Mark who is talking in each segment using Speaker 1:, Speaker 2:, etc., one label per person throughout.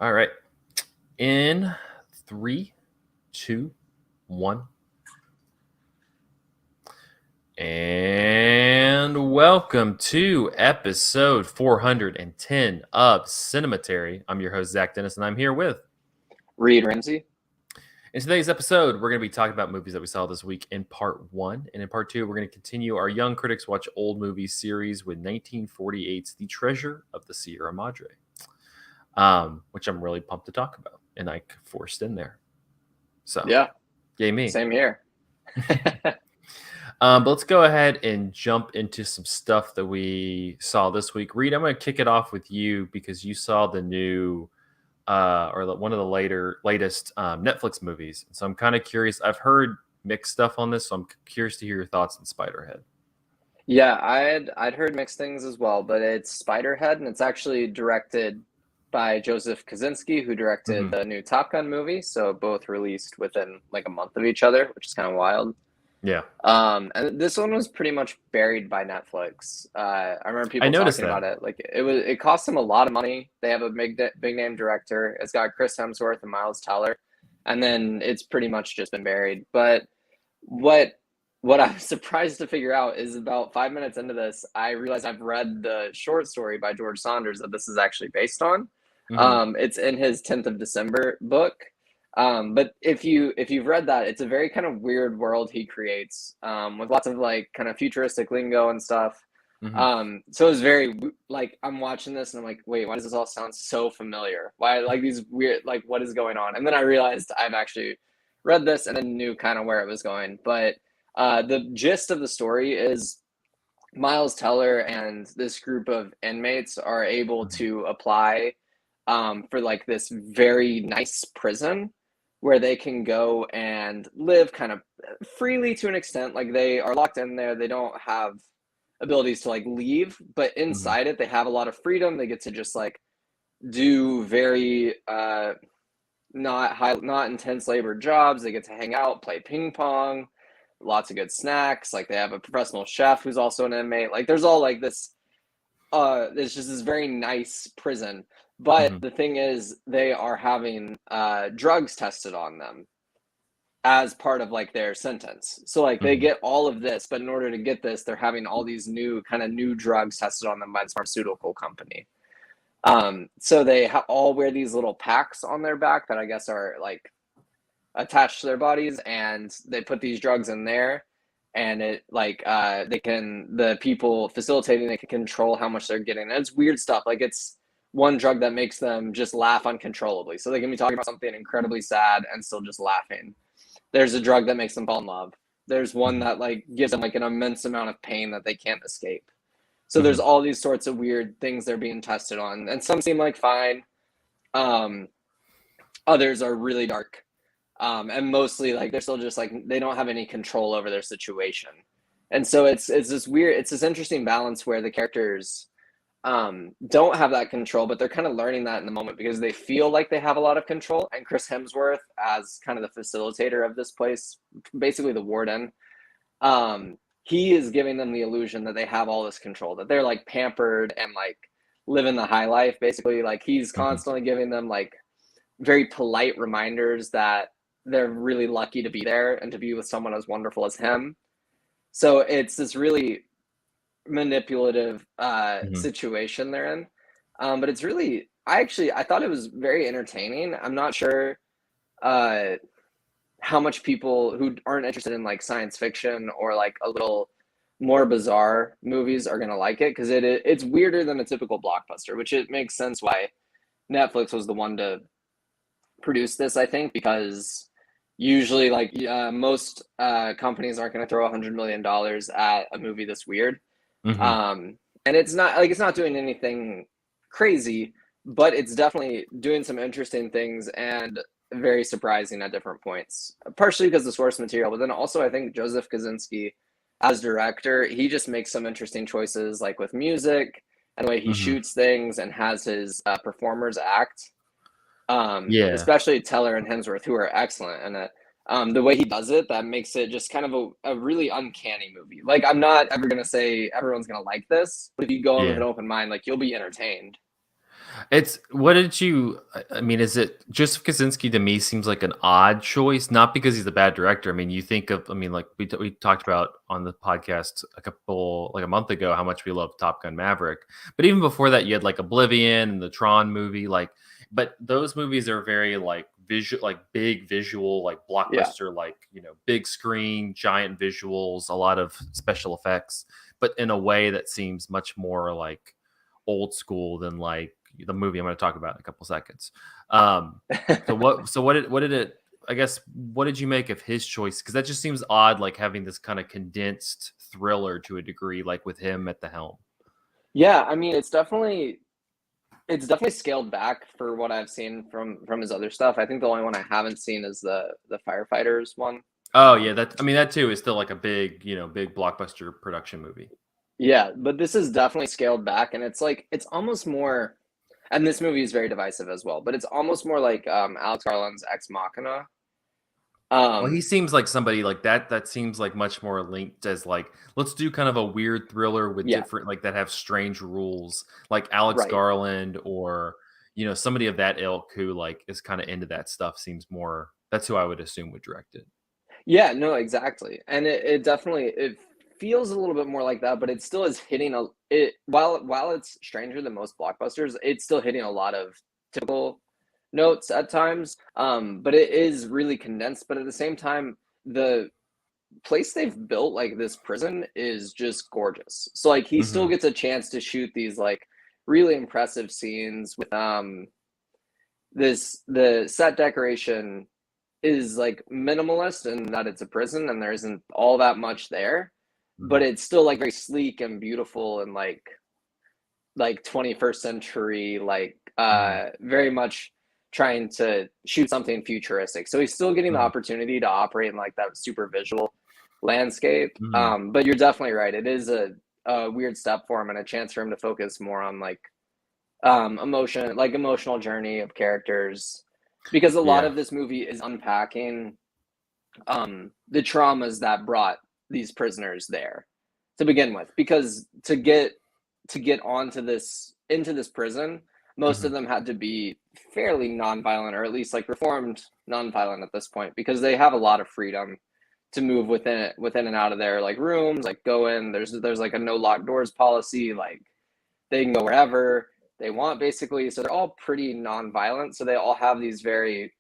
Speaker 1: All right. In three, two, one. And welcome to episode 410 of Cinematary. I'm your host, Zach Dennis, and I'm here with
Speaker 2: Reid Ramsey.
Speaker 1: In today's episode, we're going to be talking about movies that we saw this week in part one. And in part two, we're going to continue our Young Critics Watch Old Movies series with 1948's The Treasure of the Sierra Madre, which I'm really pumped to talk about and I forced in there. So,
Speaker 2: yeah,
Speaker 1: yay me.
Speaker 2: Same here.
Speaker 1: But let's go ahead and jump into some stuff that we saw this week. Reid, I'm going to kick it off with you because you saw the new one of the latest Netflix movies. So I'm kind of curious. I've heard mixed stuff on this, so I'm curious to hear your thoughts on Spiderhead.
Speaker 2: Yeah, I'd heard mixed things as well, but it's Spiderhead, and it's actually directed by Joseph Kosinski, who directed the new Top Gun movie. So both released within like a month of each other, which is kind of wild.
Speaker 1: Yeah.
Speaker 2: And this one was pretty much buried by Netflix. I remember people talking about it. Like it cost them a lot of money. They have a big name director. It's got Chris Hemsworth and Miles Teller, and then it's pretty much just been buried. But what I was surprised to figure out is about 5 minutes into this, I realized I've read the short story by George Saunders that this is actually based on. It's in his 10th of December book. But if you've read that, it's a very kind of weird world he creates, with lots of like kind of futuristic lingo and stuff. So it's very like, I'm watching this and I'm like, wait, why does this all sound so familiar? Why like these weird, like what is going on? And then I realized I've actually read this and then knew kind of where it was going. But the gist of the story is Miles Teller and this group of inmates are able to apply for like this very nice prison where they can go and live kind of freely to an extent. Like they are locked in there. They don't have abilities to like leave, but inside it, they have a lot of freedom. They get to just like do very not intense labor jobs. They get to hang out, play ping pong, lots of good snacks. Like they have a professional chef who's also an inmate. Like there's all like this, there's just this very nice prison. But the thing is, they are having drugs tested on them as part of like their sentence. So like they get all of this, but in order to get this, they're having all these new drugs tested on them by the pharmaceutical company. So they all wear these little packs on their back that I guess are like attached to their bodies, and they put these drugs in there, and it like the people facilitating, they can control how much they're getting. And it's weird stuff. Like it's one drug that makes them just laugh uncontrollably. So they can be talking about something incredibly sad and still just laughing. There's a drug that makes them fall in love. There's one that like gives them like an immense amount of pain that they can't escape. So there's all these sorts of weird things they're being tested on, and some seem like fine. Others are really dark. And mostly like they're still just like, they don't have any control over their situation. And so it's this weird, it's this interesting balance where the characters don't have that control, but they're kind of learning that in the moment because they feel like they have a lot of control. And Chris Hemsworth, as kind of the facilitator of this place, basically the warden, he is giving them the illusion that they have all this control, that they're like pampered and like living the high life. Basically, like he's constantly giving them like very polite reminders that they're really lucky to be there and to be with someone as wonderful as him. So it's this really manipulative situation they're in, but it's really, I thought it was very entertaining. I'm not sure how much people who aren't interested in like science fiction or like a little more bizarre movies are gonna like it, because it's weirder than a typical blockbuster, which it makes sense why Netflix was the one to produce this, I think, because usually like most companies aren't going to throw $100 million at a movie this weird. And it's not doing anything crazy, but it's definitely doing some interesting things and very surprising at different points, partially because the source material, but then also I think Joseph Kosinski as director, he just makes some interesting choices, like with music and the way he shoots things and has his performers act. Especially Teller and Hemsworth, who are excellent, and the way he does it, that makes it just kind of a really uncanny movie. Like, I'm not ever gonna say everyone's gonna like this, but if you go in with an open mind, like, you'll be entertained.
Speaker 1: What did you? I mean, is it just Kaczynski to me seems like an odd choice? Not because he's a bad director. I mean, you think of. I mean, like we talked about on the podcast a month ago how much we love Top Gun Maverick. But even before that, you had like Oblivion and the Tron movie. But those movies are very like visual, like big visual, like blockbuster, like big screen, giant visuals, a lot of special effects, but in a way that seems much more like old school than like the movie I'm going to talk about in a couple seconds. What did it? I guess what did you make of his choice? Because that just seems odd, like having this kind of condensed thriller to a degree, like with him at the helm.
Speaker 2: Yeah, I mean, it's definitely scaled back for what I've seen from his other stuff. I think the only one I haven't seen is the Firefighters one.
Speaker 1: Oh yeah, that too is still like a big big blockbuster production movie.
Speaker 2: Yeah, but this is definitely scaled back, and it's almost more. And this movie is very divisive as well, but it's almost more like Alex Garland's Ex Machina.
Speaker 1: Well, he seems like somebody like that. That seems like much more linked as like, let's do kind of a weird thriller with different, like that have strange rules, like Alex Garland or somebody of that ilk who like is kind of into that stuff. Seems more. That's who I would assume would direct it.
Speaker 2: Yeah, no, exactly, and it definitely feels a little bit more like that, but it still is hitting while it's stranger than most blockbusters, it's still hitting a lot of typical notes at times. But it is really condensed, but at the same time, the place they've built, like this prison, is just gorgeous. So like he still gets a chance to shoot these like really impressive scenes with the set decoration is like minimalist in that it's a prison and there isn't all that much there, but it's still like very sleek and beautiful and like 21st century, like very much trying to shoot something futuristic. So he's still getting the opportunity to operate in like that super visual landscape. But you're definitely right. It is a weird step for him and a chance for him to focus more on like emotional journey of characters, because a lot of this movie is unpacking the traumas that brought these prisoners there to begin with, because to get into this prison, most of them had to be fairly nonviolent, or at least like reformed nonviolent at this point, because they have a lot of freedom to move within and out of their like rooms, like go in, there's like a no locked doors policy, like they can go wherever they want basically. So they're all pretty nonviolent, so they all have these very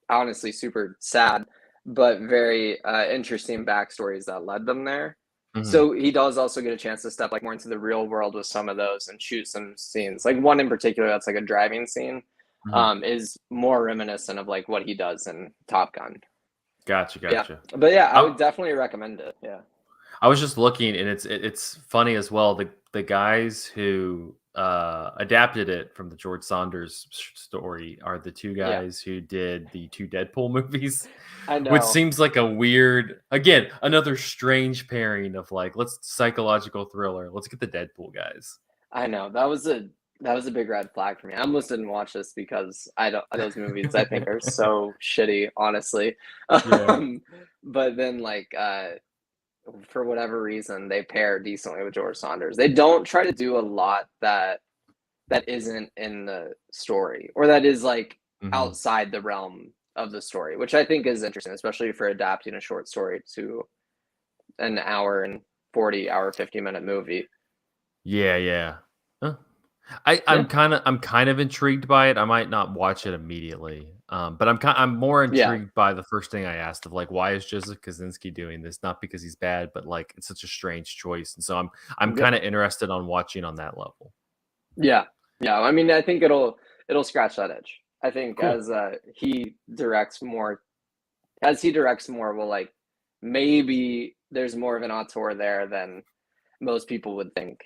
Speaker 2: honestly super sad but very interesting backstories that led them there. So he does also get a chance to step like more into the real world with some of those and shoot some scenes. Like one in particular that's like a driving scene is more reminiscent of like what he does in Top Gun.
Speaker 1: Gotcha.
Speaker 2: Yeah. But yeah, I would definitely recommend it. Yeah.
Speaker 1: I was just looking, and it's funny as well. The guys who adapted it from the George Saunders story are the two guys who did the two Deadpool movies.
Speaker 2: I know.
Speaker 1: Which seems like a weird, again, another strange pairing of like, let's psychological thriller. Let's get the Deadpool guys.
Speaker 2: I know. That was a big red flag for me. I almost didn't watch this because those movies I think are so shitty, honestly. But then like for whatever reason they pair decently with George Saunders. They don't try to do a lot that isn't in the story, or that is like outside the realm of the story, which I think is interesting, especially for adapting a short story to an hour and 50-minute movie.
Speaker 1: Yeah. Huh. I'm kind of intrigued by it. I might not watch it immediately, but I'm more intrigued by the first thing I asked of like, why is Joseph Kosinski doing this? Not because he's bad, but like it's such a strange choice, and so I'm kind of interested on watching on that level.
Speaker 2: Yeah. I mean, I think it'll scratch that itch. I think cool. As he directs more, will like maybe there's more of an auteur there than most people would think.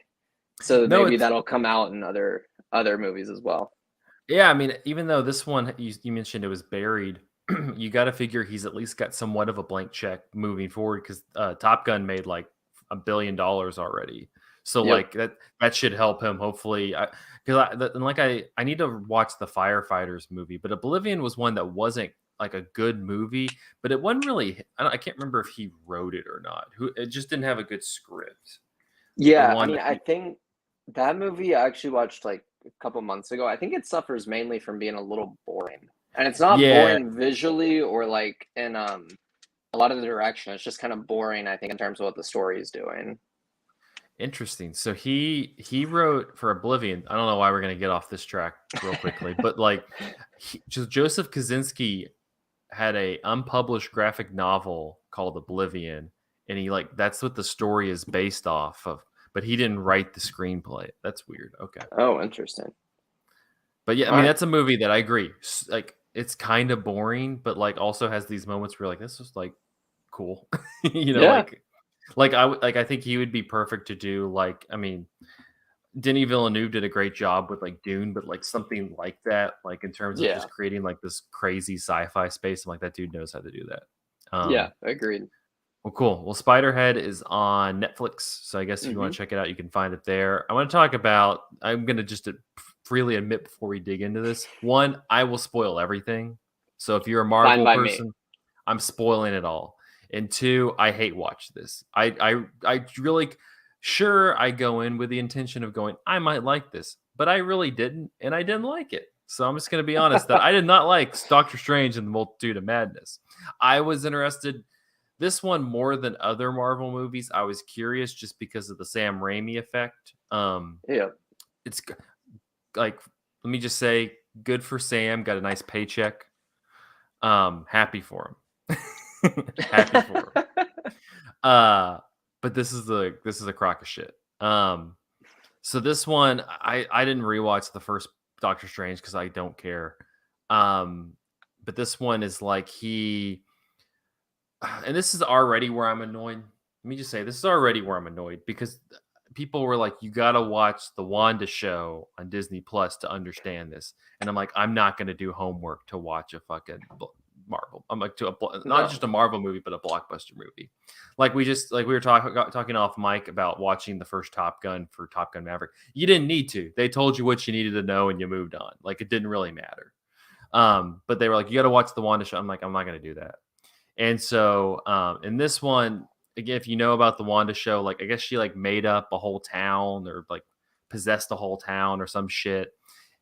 Speaker 2: So maybe that'll come out in other movies as well.
Speaker 1: Yeah, I mean, even though this one you mentioned it was buried, you got to figure he's at least got somewhat of a blank check moving forward, because Top Gun made like $1 billion already. So like that should help him hopefully. I need to watch the Firefighters movie, but Oblivion was one that wasn't like a good movie, but it wasn't really. I can't remember if he wrote it or not. It just didn't have a good script.
Speaker 2: Yeah, I mean, I think that movie I actually watched like a couple months ago. I think it suffers mainly from being a little boring, and it's not boring visually or like in a lot of the direction. It's just kind of boring, I think, in terms of what the story is doing.
Speaker 1: Interesting. So he wrote for Oblivion. I don't know why we're gonna get off this track real quickly, but like Joseph Kosinski had a unpublished graphic novel called Oblivion, and he like that's what the story is based off of. But he didn't write the screenplay. That's weird. Okay.
Speaker 2: Oh, interesting.
Speaker 1: But yeah, I mean that's a movie that I agree. Like it's kind of boring, but like also has these moments where like this is like cool. Like I think he would be perfect to do like I mean Denis Villeneuve did a great job with like Dune, but like something like that, like in terms of just creating like this crazy sci-fi space. I'm like that dude knows how to do that.
Speaker 2: Yeah, agreed.
Speaker 1: Well, cool. Well, Spiderhead is on Netflix, so I guess if you want to check it out, you can find it there. I want to talk about. I'm going to just freely admit before we dig into this. One, I will spoil everything. So if you're a Marvel person, I'm spoiling it all. And two, I hate watch this. I really sure I go in with the intention of going, I might like this, but I really didn't, and I didn't like it. So I'm just going to be honest that I did not like Doctor Strange and the Multitude of Madness. I was interested. This one more than other Marvel movies. I was curious just because of the Sam Raimi effect. It's like let me just say, good for Sam. Got a nice paycheck. Happy for him. Happy for him. But this is a crock of shit. So this one I didn't rewatch the first Doctor Strange because I don't care. But this one is like and this is already where I'm annoyed. Let me just say this is already where I'm annoyed because people were like, you got to watch the Wanda show on Disney Plus to understand this. And I'm like, I'm not going to do homework to watch a fucking Marvel. I'm like, not just a Marvel movie, but a blockbuster movie. Like we were talking off mic about watching the first Top Gun for Top Gun Maverick. You didn't need to. They told you what you needed to know and you moved on. Like it didn't really matter. But they were like, you got to watch the Wanda show. I'm like, I'm not going to do that. And so in this one, again, if you know about the Wanda show, like I guess she like made up a whole town or like possessed a whole town or some shit.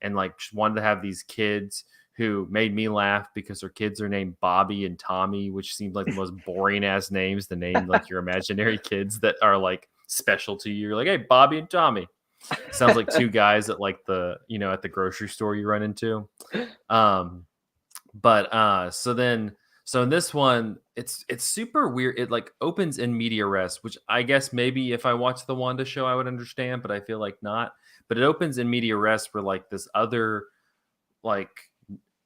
Speaker 1: And like she wanted to have these kids who made me laugh because her kids are named Bobby and Tommy, which seemed like the most boring ass names to name like your imaginary kids that are like special to you. You're like, hey, Bobby and Tommy. Sounds like two guys at like the, at the grocery store you run into. So in this one, it's super weird. It like opens in media res, which I guess maybe if I watched the Wanda show, I would understand, but I feel like not. But it opens in media res where like this other like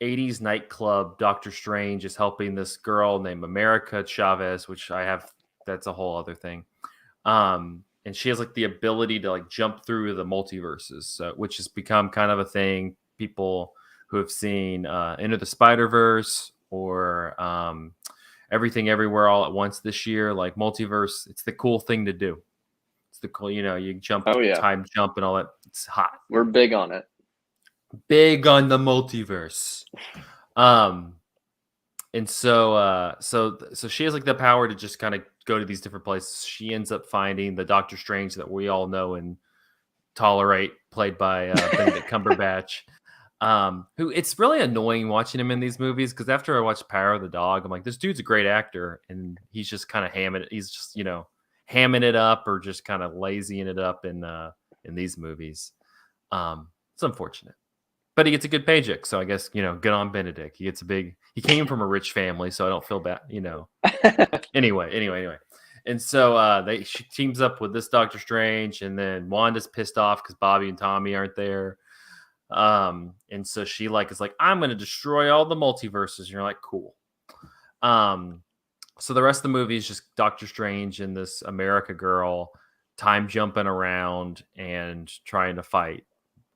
Speaker 1: 80s nightclub, Doctor Strange is helping this girl named America Chavez, which that's a whole other thing. And she has like the ability to like jump through the multiverses, which has become kind of a thing. People who have seen Into the Spider-Verse or Everything Everywhere All at Once this year, like multiverse, it's the cool thing to do. It's the cool, you jump, time jump and all that. It's hot.
Speaker 2: We're big on it.
Speaker 1: Big on the multiverse. And so she has like the power to just kind of go to these different places. She ends up finding the Doctor Strange that we all know and tolerate, played by Benedict Cumberbatch. Who it's really annoying watching him in these movies because after I watched Power of the Dog, I'm like, this dude's a great actor, and he's just kind of hamming it up or just kind of lazying it up in these movies. It's unfortunate, but he gets a good paycheck, so I guess good on Benedict. He came from a rich family, so I don't feel bad. Anyway. And so she teams up with this Doctor Strange, and then Wanda's pissed off because Bobby and Tommy aren't there. And so she is like, I'm going to destroy all the multiverses. And you're like, cool. So the rest of the movie is just Doctor Strange and this America girl time jumping around and trying to fight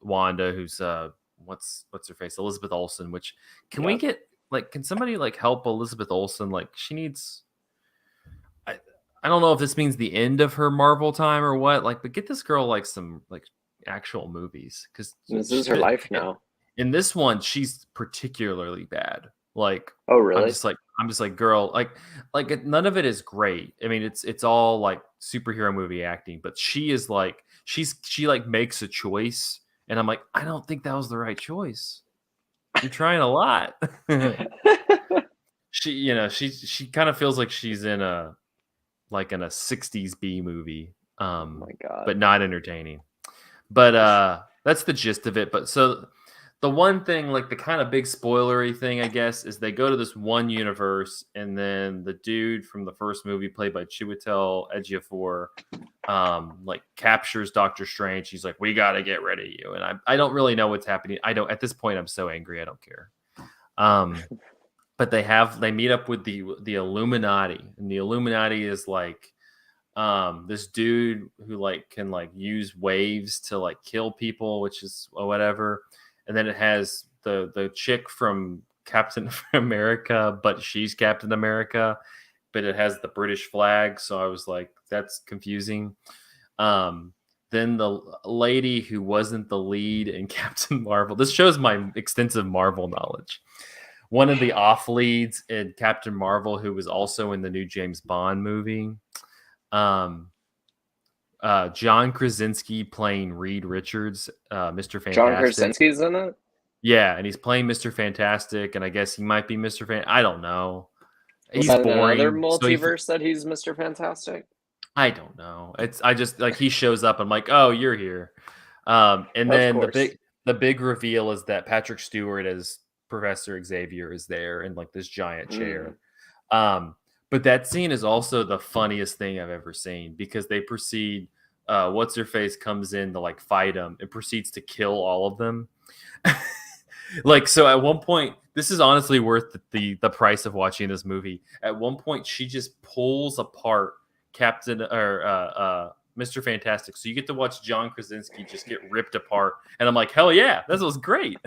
Speaker 1: Wanda, who's what's her face, Elizabeth Olsen. Which can we get can somebody help Elizabeth Olsen? She needs. I don't know if this means the end of her Marvel time or what. But get this girl some actual movies because
Speaker 2: this is her life now.
Speaker 1: In this one, she's particularly bad.
Speaker 2: Oh really?
Speaker 1: I'm just like, girl, none of it is great. I mean, it's all superhero movie acting, but she is she makes a choice And I'm like, I don't think that was the right choice. You're trying a lot. She kind of feels like she's in a 60s B movie,
Speaker 2: Oh my God.
Speaker 1: but not entertaining. But that's the gist of it. But so the one thing, like the kind of big spoilery thing, I guess, is they go to this one universe, and then the dude from the first movie, played by Chiwetel Ejiofor, like captures Doctor Strange. He's like, "We got to get rid of you," and I don't really know what's happening. I don't, at this point, I'm so angry, I don't care. But they meet up with the Illuminati, and the Illuminati is like this dude who like can like use waves to like kill people, which is whatever. And then it has the chick from Captain America, but she's Captain America, but it has the British flag, so I was like, that's confusing. Then the lady who wasn't the lead in Captain Marvel, this shows my extensive Marvel knowledge. One of the off leads in Captain Marvel, who was also in the new James Bond movie. John Krasinski playing Reed Richards, Mr. Fantastic.
Speaker 2: John Krasinski's in it?
Speaker 1: Yeah, and he's playing Mr. Fantastic, and I guess he might be Mr. I don't know.
Speaker 2: He's boring. Another multiverse that he's Mr. Fantastic?
Speaker 1: I don't know. I just like he shows up. I'm like, oh, you're here. And then the big reveal is that Patrick Stewart as Professor Xavier is there in like this giant chair. But that scene is also the funniest thing I've ever seen, because they proceed. What's her face comes in to like fight him and proceeds to kill all of them. Like, so at one point, this is honestly worth the price of watching this movie. At one point, she just pulls apart Captain or Mr. Fantastic. So you get to watch John Krasinski just get ripped apart, and I'm like, hell yeah, this was great.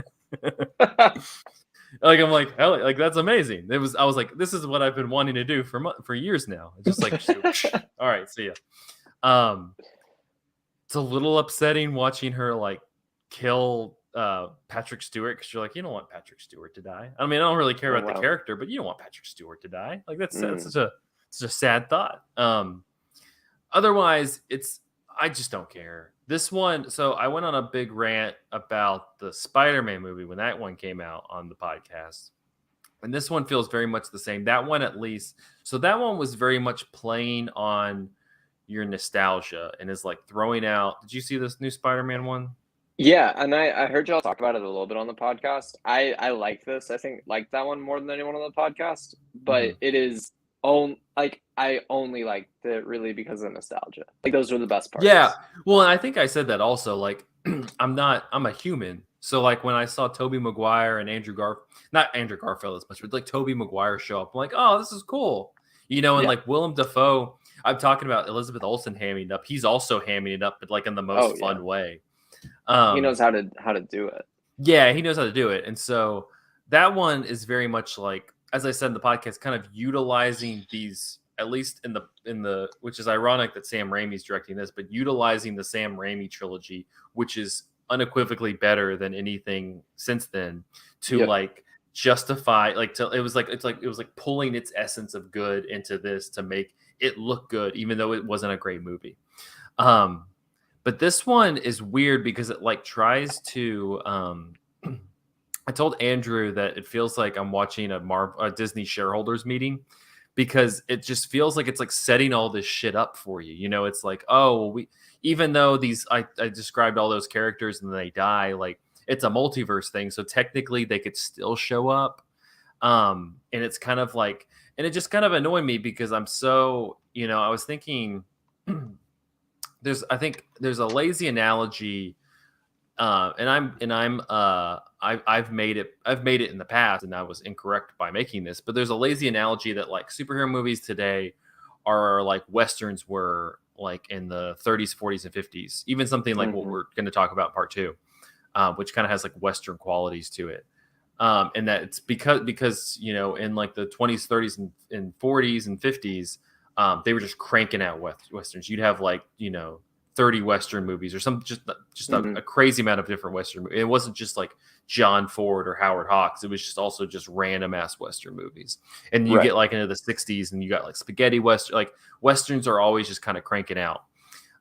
Speaker 1: Like, I'm like, hell, like that's amazing. I was like, this is what I've been wanting to do for years now. It's just like, all right, see ya. It's a little upsetting watching her like kill Patrick Stewart, because you're like, you don't want Patrick Stewart to die. I mean, I don't really care about the character, but you don't want Patrick Stewart to die. Like that's such a sad thought. Otherwise, I just don't care. This one, so I went on a big rant about the Spider-Man movie when that one came out on the podcast. And this one feels very much the same. That one, at least. So that one was very much playing on your nostalgia and is like throwing out. Did you see this new Spider-Man one?
Speaker 2: Yeah, and I heard y'all talk about it a little bit on the podcast. I like this. I think like that one more than anyone on the podcast. But it is I only liked it really because of nostalgia. Like those were the best parts.
Speaker 1: Yeah. Well, I think I said that also. Like, I'm a human. So like when I saw Tobey Maguire and not Andrew Garfield as much, but like Tobey Maguire show up, I'm like, oh, this is cool. You know, and like Willem Dafoe, I'm talking about Elizabeth Olsen hamming it up. He's also hamming it up, but like in the most fun way.
Speaker 2: He knows how to do it.
Speaker 1: Yeah, he knows how to do it. And so that one is very much like, as I said in the podcast, kind of utilizing these, at least in the which is ironic that Sam Raimi's directing this, but utilizing the Sam Raimi trilogy, which is unequivocally better than anything since then, to like justify, like it was like pulling its essence of good into this to make it look good, even though it wasn't a great movie. But this one is weird because it like tries to. I told Andrew that it feels like I'm watching a Disney shareholders meeting, because it just feels like it's like setting all this shit up for you. You know, it's like, oh, even though I described all those characters and they die, like it's a multiverse thing, so technically they could still show up. And it's kind of like, and it just kind of annoyed me because I'm so, I was thinking. I think there's a lazy analogy, I've made it in the past, and I was incorrect by making this. But there's a lazy analogy that like superhero movies today are like Westerns were like in the 30s, 40s, and 50s. Even something like what we're going to talk about in part 2, which kind of has like Western qualities to it. And that it's because in like the 20s, 30s, and 40s and 50s. They were just cranking out Westerns. You'd have like, 30 Western movies or some just a crazy amount of different Western movies. It wasn't just like John Ford or Howard Hawks. It was just also just random ass Western movies. And you get like into the 60s and you got like spaghetti Western, like Westerns are always just kind of cranking out.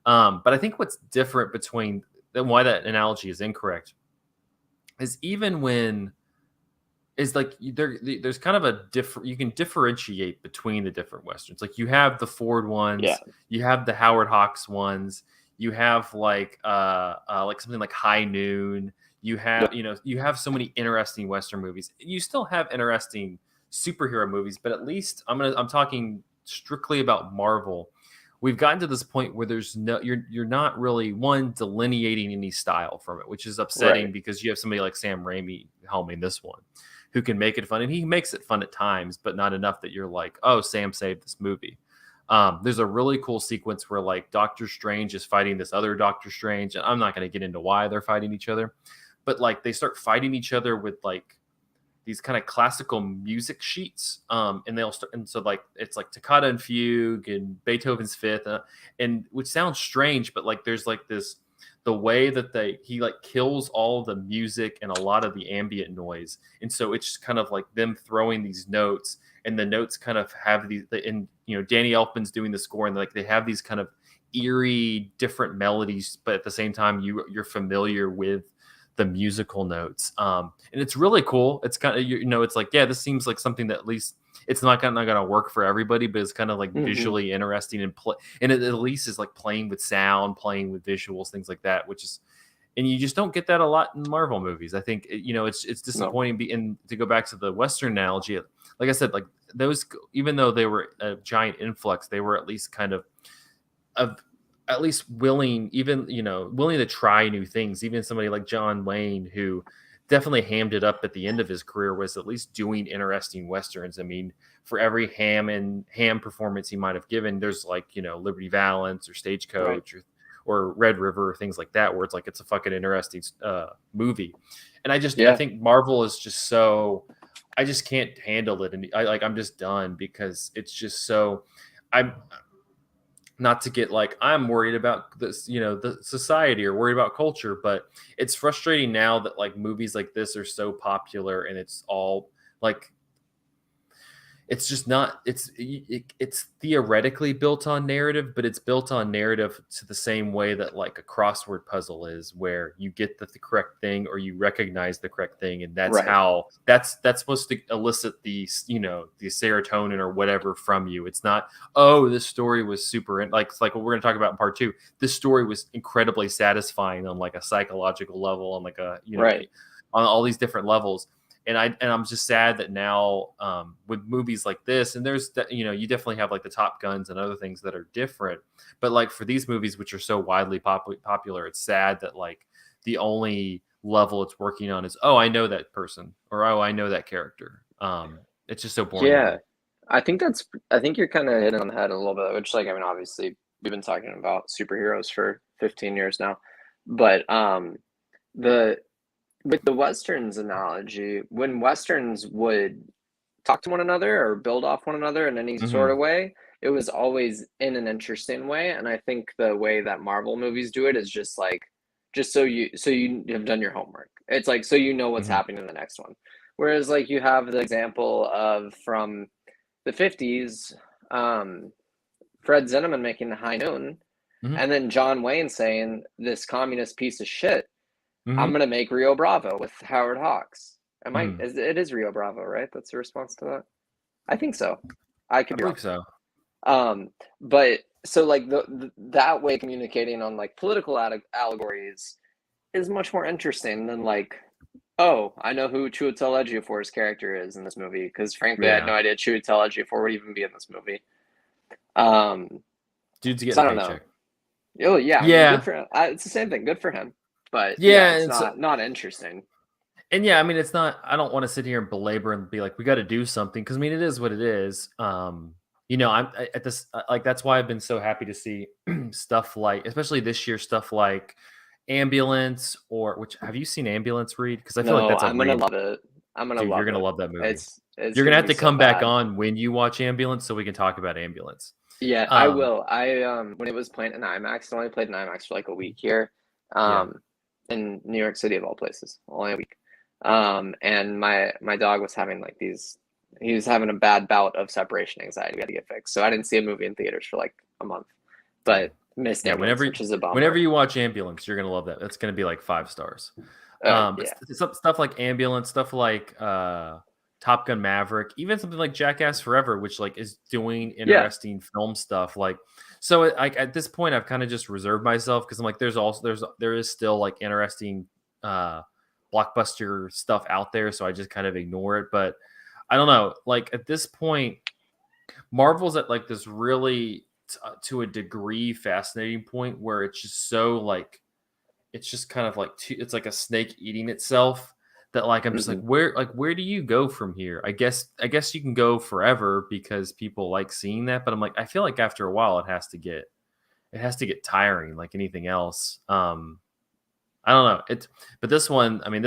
Speaker 1: But I think what's different between why that analogy is incorrect is even when is like there's kind of a different, you can differentiate between the different westerns. Like you have the Ford ones, you have the Howard Hawks ones, you have like something like High Noon, you have you have so many interesting western movies. You still have interesting superhero movies, but at least I'm talking strictly about Marvel. We've gotten to this point where there's no, you're not really delineating any style from it, which is upsetting because you have somebody like Sam Raimi helming this one, who can make it fun, and he makes it fun at times, but not enough that you're like, oh, Sam saved this movie. There's a really cool sequence where like Doctor Strange is fighting this other Doctor Strange, and I'm not going to get into why they're fighting each other, but like they start fighting each other with like these kind of classical music sheets, and they'll start, and so like it's like Toccata and Fugue and Beethoven's Fifth, and which sounds strange, but like there's like this, the way that he like kills all the music and a lot of the ambient noise, and so it's just kind of like them throwing these notes, and the notes kind of have these, and Danny Elfman's doing the score, and like they have these kind of eerie different melodies, but at the same time you're familiar with the musical notes, and it's really cool. It's kind of it's like, yeah, this seems like something that at least it's not gonna work for everybody, but it's kind of like visually interesting and it at least is like playing with sound, playing with visuals, things like that, which is, and you just don't get that a lot in Marvel movies. I think it's disappointing. And to go back to the Western analogy, like I said, like those, even though they were a giant influx, they were at least kind of at least willing, even willing to try new things. Even somebody like John Wayne, who definitely hammed it up at the end of his career, was at least doing interesting westerns. I mean, for every ham performance he might have given, there's like Liberty Valance or Stagecoach or Red River or things like that, where it's like it's a fucking interesting movie. And I think Marvel is just so, I just can't handle it, and I'm just done, because it's just so, I'm not to get like, I'm worried about this, the society, or worried about culture, but it's frustrating now that like movies like this are so popular, and it's all like, it's just not, it's theoretically built on narrative, but it's built on narrative to the same way that like a crossword puzzle is, where you get the correct thing, or you recognize the correct thing, and that's how that's supposed to elicit the the serotonin or whatever from you. It's not, oh, this story was super, like it's like what we're going to talk about in part 2. This story was incredibly satisfying on like a psychological level, on like a on all these different levels. And I'm just sad that now with movies like this, and there's you definitely have like the Top Guns and other things that are different, but like for these movies which are so widely popular, it's sad that like the only level it's working on is, oh, I know that person, or oh, I know that character. It's just so boring.
Speaker 2: Yeah, I think you're kind of hitting on the head a little bit, which, like, I mean, obviously we've been talking about superheroes for 15 years now, but with the Westerns analogy, when Westerns would talk to one another or build off one another in any sort of way, it was always in an interesting way. And I think the way that Marvel movies do it is just like, just so you have done your homework. It's like, so what's happening in the next one. Whereas like you have the example of, from the 50s, Fred Zinnemann making the High Noon, and then John Wayne saying, this communist piece of shit, I'm going to make Rio Bravo with Howard Hawks. It is Rio Bravo, right? That's the response to that? I think so. I believe
Speaker 1: so.
Speaker 2: But so like that way communicating on like political allegories is much more interesting than like, oh, I know who Chiwetel Ejiofor's character is in this movie, because frankly, I had no idea Chiwetel Ejiofor would even be in this movie.
Speaker 1: Dude's getting a paycheck.
Speaker 2: Oh yeah, I mean, good for him. It's the same thing. Good for him. But it's not interesting.
Speaker 1: And yeah, I mean, it's not, I don't want to sit here and belabor and be like, we got to do something, because I mean, it is what it is. I'm at this, like, that's why I've been so happy to see stuff like, especially this year, stuff like Ambulance, which, have you seen Ambulance, Reid? Because I feel like that's
Speaker 2: I'm gonna love it.
Speaker 1: You're gonna love that movie.
Speaker 2: It's
Speaker 1: you're gonna have to come back on when you watch Ambulance so we can talk about Ambulance.
Speaker 2: Yeah, I will. When it was playing in IMAX, it only played in IMAX for like a week here. In New York City of all places, only a week. And my dog was having like he was having a bad bout of separation anxiety. We had to get fixed, so I didn't see a movie in theaters for like a month. But Missed
Speaker 1: Yeah,
Speaker 2: Ambulance, which is a bummer.
Speaker 1: whenever you watch Ambulance, you're gonna love that. It's gonna be like 5 stars.
Speaker 2: Yeah.
Speaker 1: Stuff like Ambulance, stuff like Top Gun Maverick, even something like Jackass Forever, which like is doing interesting film stuff. Like, so like at this point, I've kind of just reserved myself because I'm like, there is still like interesting blockbuster stuff out there, so I just kind of ignore it. But I don't know, like at this point, Marvel's at like this really to a degree fascinating point where it's just so like it's just kind of like it's like a snake eating itself that like I'm just like where do you go from here? I guess you can go forever because people like seeing that, but I'm like I feel like after a while it has to get tiring like anything else. I don't know. But this one, I mean,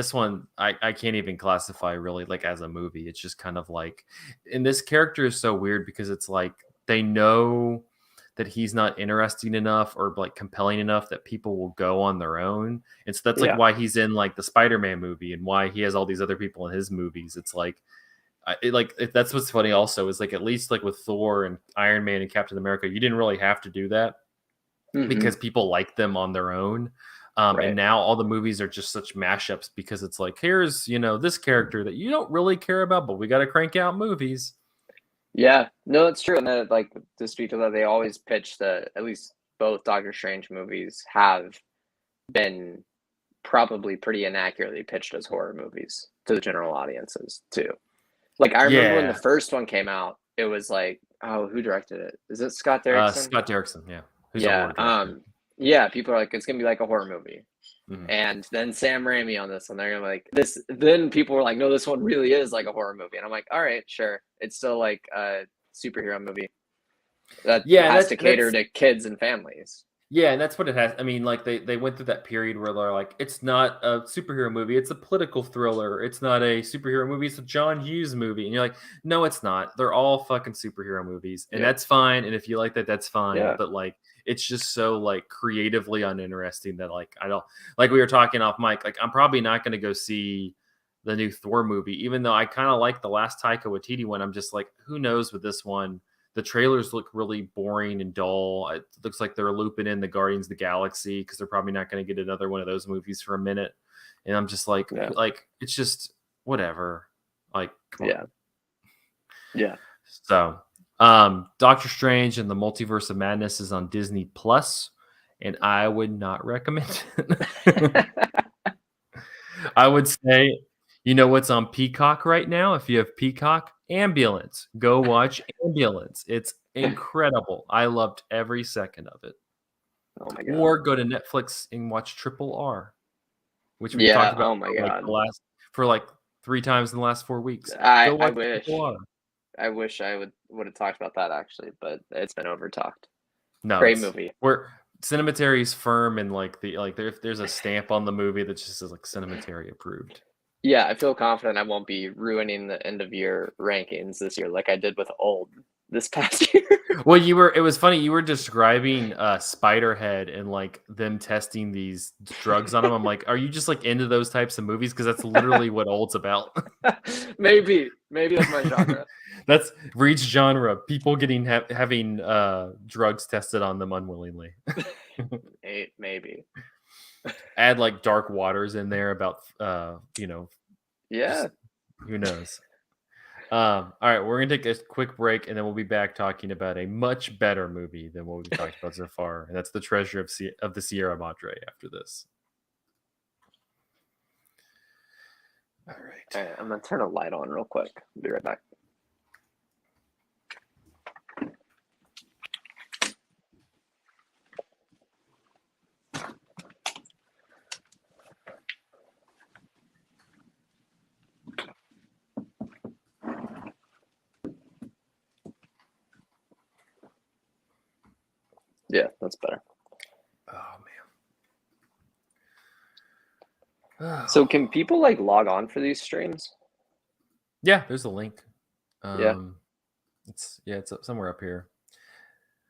Speaker 1: I can't even classify really like as a movie. It's just kind of like, and this character is so weird because it's like they know that he's not interesting enough or like compelling enough that people will go on their own. And so that's like why he's in like the Spider-Man movie and why he has all these other people in his movies. It's like, that's what's funny also is like, at least like with Thor and Iron Man and Captain America, you didn't really have to do that because people like them on their own. And now all the movies are just such mashups because it's like, here's, this character that you don't really care about, but we got to crank out movies.
Speaker 2: Yeah, no, that's true. And then, like, to speak to that, they always pitch at least both Doctor Strange movies have been probably pretty inaccurately pitched as horror movies to the general audiences too. Like, I remember when the first one came out, it was like, oh, who directed it? Is it Scott Derrickson?
Speaker 1: Scott Derrickson, yeah.
Speaker 2: Who's yeah, people are like, it's gonna be like a horror movie. And then Sam Raimi on this one, they're gonna be like this. Then people were like, no, this one really is like a horror movie, and I'm like, all right, sure, it's still like a superhero movie that has to cater to kids and families.
Speaker 1: Yeah, and that's what it has. I mean, like they went through that period where they're like, it's not a superhero movie, it's a political thriller. It's not a superhero movie, it's a John Hughes movie. And you're like, no, it's not. They're all fucking superhero movies. And that's fine. And if you like that, that's fine. Yeah. But like it's just so like creatively uninteresting that like I don't like we were talking off mic, like I'm probably not gonna go see the new Thor movie, even though I kind of like the last Taika Waititi one. I'm just like, who knows with this one? The trailers look really boring and dull. It looks like they're looping in the Guardians of the Galaxy because they're probably not going to get another one of those movies for a minute. And I'm just like, it's just whatever. Like, come on.
Speaker 2: Yeah.
Speaker 1: So, Doctor Strange and the Multiverse of Madness is on Disney Plus, and I would not recommend it. I would say, you know what's on Peacock right now? If you have Peacock, Ambulance. Go watch Ambulance. It's incredible. I loved every second of it.
Speaker 2: Oh my god!
Speaker 1: Or go to Netflix and watch Triple R, which we talked about.
Speaker 2: Oh my god!
Speaker 1: For like 3 times in the last 4 weeks.
Speaker 2: I wish I would have talked about that actually, but it's been over talked.
Speaker 1: No,
Speaker 2: great movie.
Speaker 1: Cinematary's firm and like there's a stamp on the movie that just says like Cinematary approved.
Speaker 2: Yeah, I feel confident I won't be ruining the end of year rankings this year like I did with Old this past year.
Speaker 1: Well, it was funny. You were describing Spiderhead and like them testing these drugs on him. I'm like, are you just like into those types of movies? Because that's literally what Old's about.
Speaker 2: Maybe that's my genre.
Speaker 1: That's Reid's genre. People having drugs tested on them unwillingly.
Speaker 2: Maybe.
Speaker 1: Add like Dark Waters in there about
Speaker 2: yeah,
Speaker 1: who knows. All right, we're gonna take a quick break and then we'll be back talking about a much better movie than what we've talked about so far, and that's The Treasure of the Sierra Madre after this. All right,
Speaker 2: I'm gonna turn a light on real quick. I'll be right back. Yeah, that's better.
Speaker 1: Oh man.
Speaker 2: So can people like log on for these streams?
Speaker 1: Yeah, there's a link. It's somewhere up here.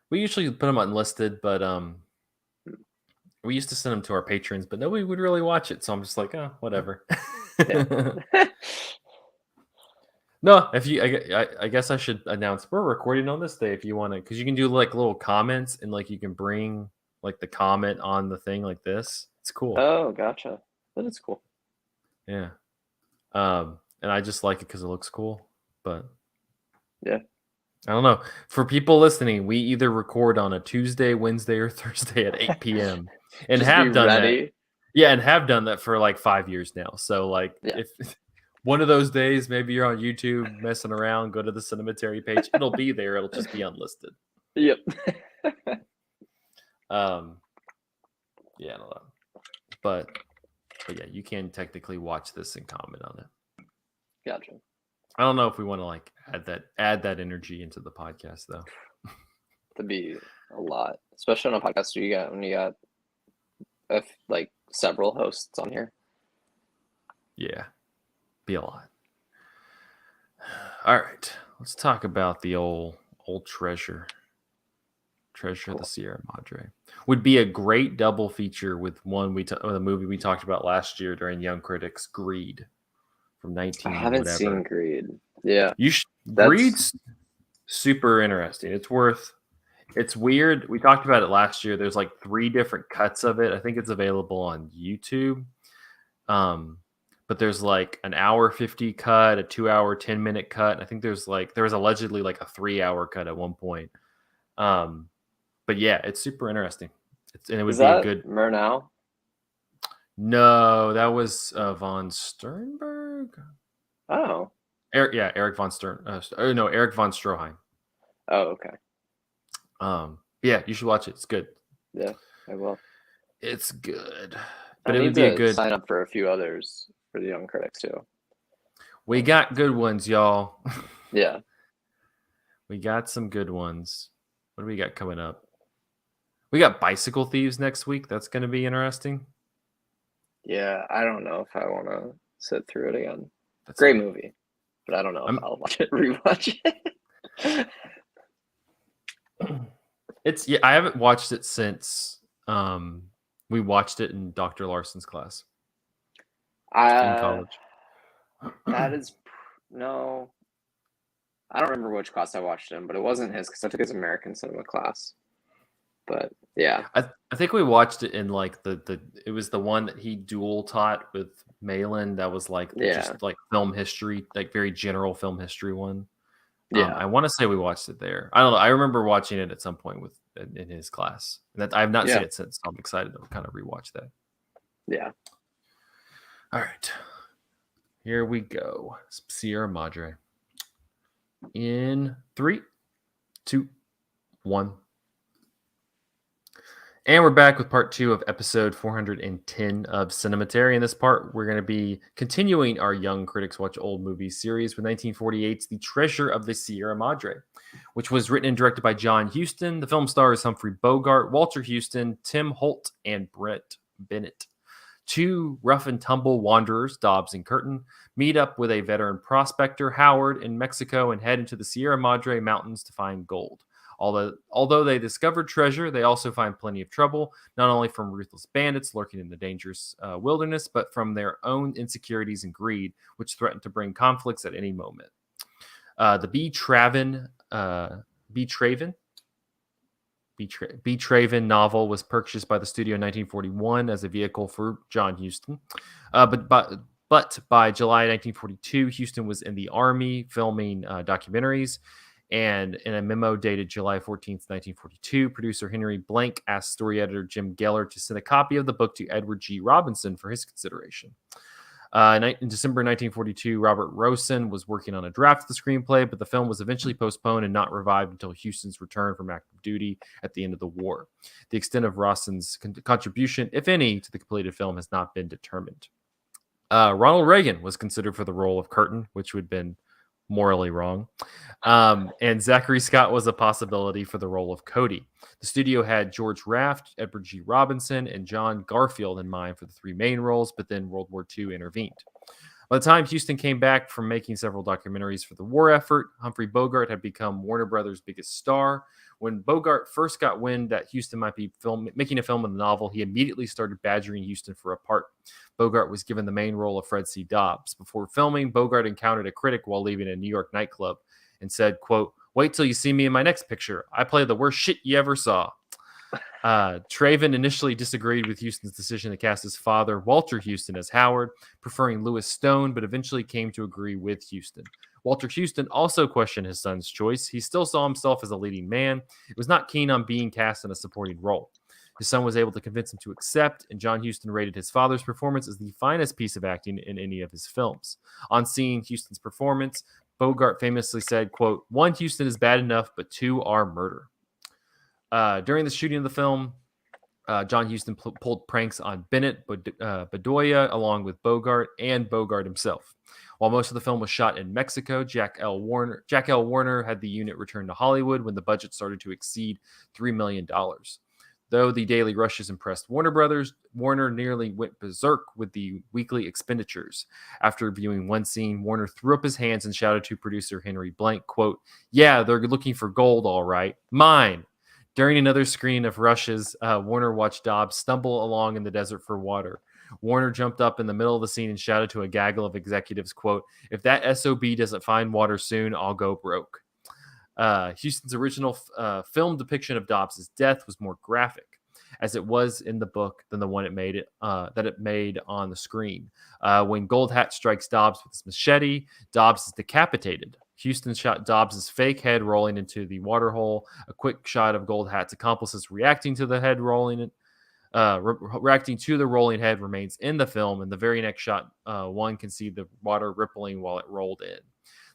Speaker 1: We usually put them unlisted, but we used to send them to our patrons, but nobody would really watch it. So I'm just like, oh, whatever. No, I guess I should announce we're recording on this day if you want to, because you can do like little comments and like you can bring like the comment on the thing like this. It's cool.
Speaker 2: Oh, gotcha. That is cool.
Speaker 1: Yeah. And I just like it because it looks cool. But
Speaker 2: yeah,
Speaker 1: I don't know. For people listening, we either record on a Tuesday, Wednesday, or Thursday at 8 p.m. and
Speaker 2: just
Speaker 1: have
Speaker 2: be
Speaker 1: done
Speaker 2: ready.
Speaker 1: that. Yeah, and have done that for like 5 years now. So like if one of those days maybe you're on YouTube messing around, go to the Cinematary page. It'll be there. It'll just be unlisted.
Speaker 2: Yep.
Speaker 1: Yeah, I don't know. But yeah, you can technically watch this and comment on it.
Speaker 2: Gotcha.
Speaker 1: I don't know if we want to like add that energy into the podcast though.
Speaker 2: That'd be a lot, especially on a podcast when you got like several hosts on here.
Speaker 1: Yeah, be a lot. All right, let's talk about the old treasure. Treasure of the Sierra Madre would be a great double feature with the movie we talked about last year during Young Critics, Greed, from 19.
Speaker 2: I haven't seen Greed. Yeah,
Speaker 1: Greed's super interesting. It's weird. We talked about it last year. There's like 3 different cuts of it. I think it's available on YouTube. But there's like an hour 50 cut, a 2 hour 10-minute cut. I think there was allegedly like a 3-hour cut at one point. But yeah, it's super interesting. And it would be a good
Speaker 2: Murnau.
Speaker 1: No, that was von Sternberg.
Speaker 2: Oh,
Speaker 1: Eric von Stern. Eric von Stroheim.
Speaker 2: Oh, okay.
Speaker 1: Yeah, you should watch it. It's good.
Speaker 2: Yeah, I will.
Speaker 1: It's good, but it would be a good.
Speaker 2: Sign up for a few others for the Young Critics too.
Speaker 1: We got good ones, y'all.
Speaker 2: Yeah,
Speaker 1: we got some good ones. What do we got coming up? We got Bicycle Thieves next week. That's going to be interesting.
Speaker 2: Yeah, I don't know if I want to sit through it again. That's great movie, but I don't know if I'll rewatch it.
Speaker 1: I haven't watched it since we watched it in Dr. Larson's class in college.
Speaker 2: That is no. I don't remember which class I watched him, but it wasn't his because I took his American cinema class. But yeah,
Speaker 1: I think we watched it in like it was the one that he dual taught with Malin. That was like just like film history, like very general film history one. Yeah, I want to say we watched it there. I don't know. I remember watching it at some point in his class. And I have not seen it since. So I'm excited to kind of rewatch that.
Speaker 2: Yeah.
Speaker 1: All right, here we go. Sierra Madre. In 3, 2, 1. And we're back with part 2 of episode 410 of Cinematary. In this part, we're going to be continuing our Young Critics Watch Old Movies series with 1948's The Treasure of the Sierra Madre, which was written and directed by John Huston. The film stars Humphrey Bogart, Walter Huston, Tim Holt, and Brett Bennett. 2 rough-and-tumble wanderers, Dobbs and Curtin, meet up with a veteran prospector, Howard, in Mexico and head into the Sierra Madre Mountains to find gold. Although they discovered treasure, they also find plenty of trouble, not only from ruthless bandits lurking in the dangerous wilderness, but from their own insecurities and greed, which threaten to bring conflicts at any moment. The B. Traven novel was purchased by the studio in 1941 as a vehicle for John Huston. But by July 1942, Huston was in the Army filming documentaries. And in a memo dated July 14th, 1942, producer Henry Blank asked story editor Jim Geller to send a copy of the book to Edward G. Robinson for his consideration. In December 1942, Robert Rosen was working on a draft of the screenplay, but the film was eventually postponed and not revived until Huston's return from active duty at the end of the war. The extent of Rosen's contribution, if any, to the completed film has not been determined. Ronald Reagan was considered for the role of Curtin, which would have been morally wrong. And Zachary Scott was a possibility for the role of Cody. The studio had George Raft, Edward G. Robinson, and John Garfield in mind for the 3 main roles, but then World War II intervened. By the time Huston came back from making several documentaries for the war effort, Humphrey Bogart had become Warner Brothers' biggest star. When Bogart first got wind that Huston might be making a film of the novel, he immediately started badgering Huston for a part. Bogart was given the main role of Fred C. Dobbs. Before filming, Bogart encountered a critic while leaving a New York nightclub and said, quote, "Wait till you see me in my next picture. I play the worst shit you ever saw." Traven initially disagreed with Houston's decision to cast his father, Walter Houston, as Howard, preferring Lewis Stone, but eventually came to agree with Houston. Walter Houston also questioned his son's choice. He still saw himself as a leading man. He was not keen on being cast in a supporting role. His son was able to convince him to accept, and John Huston rated his father's performance as the finest piece of acting in any of his films. On seeing Huston's performance, Bogart famously said, quote, "One, Huston is bad enough, but two are murder." During the shooting of the film, John Huston pulled pranks on Bennett Bedoya along with Bogart and Bogart himself. While most of the film was shot in Mexico, Jack L. Warner had the unit returned to Hollywood when the budget started to exceed $3 million. Though the daily rushes impressed Warner Brothers, Warner nearly went berserk with the weekly expenditures. After viewing one scene, Warner threw up his hands and shouted to producer Henry Blank, quote, "Yeah, they're looking for gold, all right. Mine." During another screen of rushes, Warner watched Dobbs stumble along in the desert for water. Warner jumped up in the middle of the scene and shouted to a gaggle of executives, quote, "If that SOB doesn't find water soon, I'll go broke." Huston's original film depiction of Dobbs' death was more graphic, as it was in the book, than the one it made on the screen. When Goldhat strikes Dobbs with his machete, Dobbs is decapitated. Huston shot Dobbs' fake head rolling into the waterhole. A quick shot of Goldhat's accomplices reacting to the head rolling, reacting to the rolling head remains in the film. And the very next shot, one can see the water rippling while it rolled in.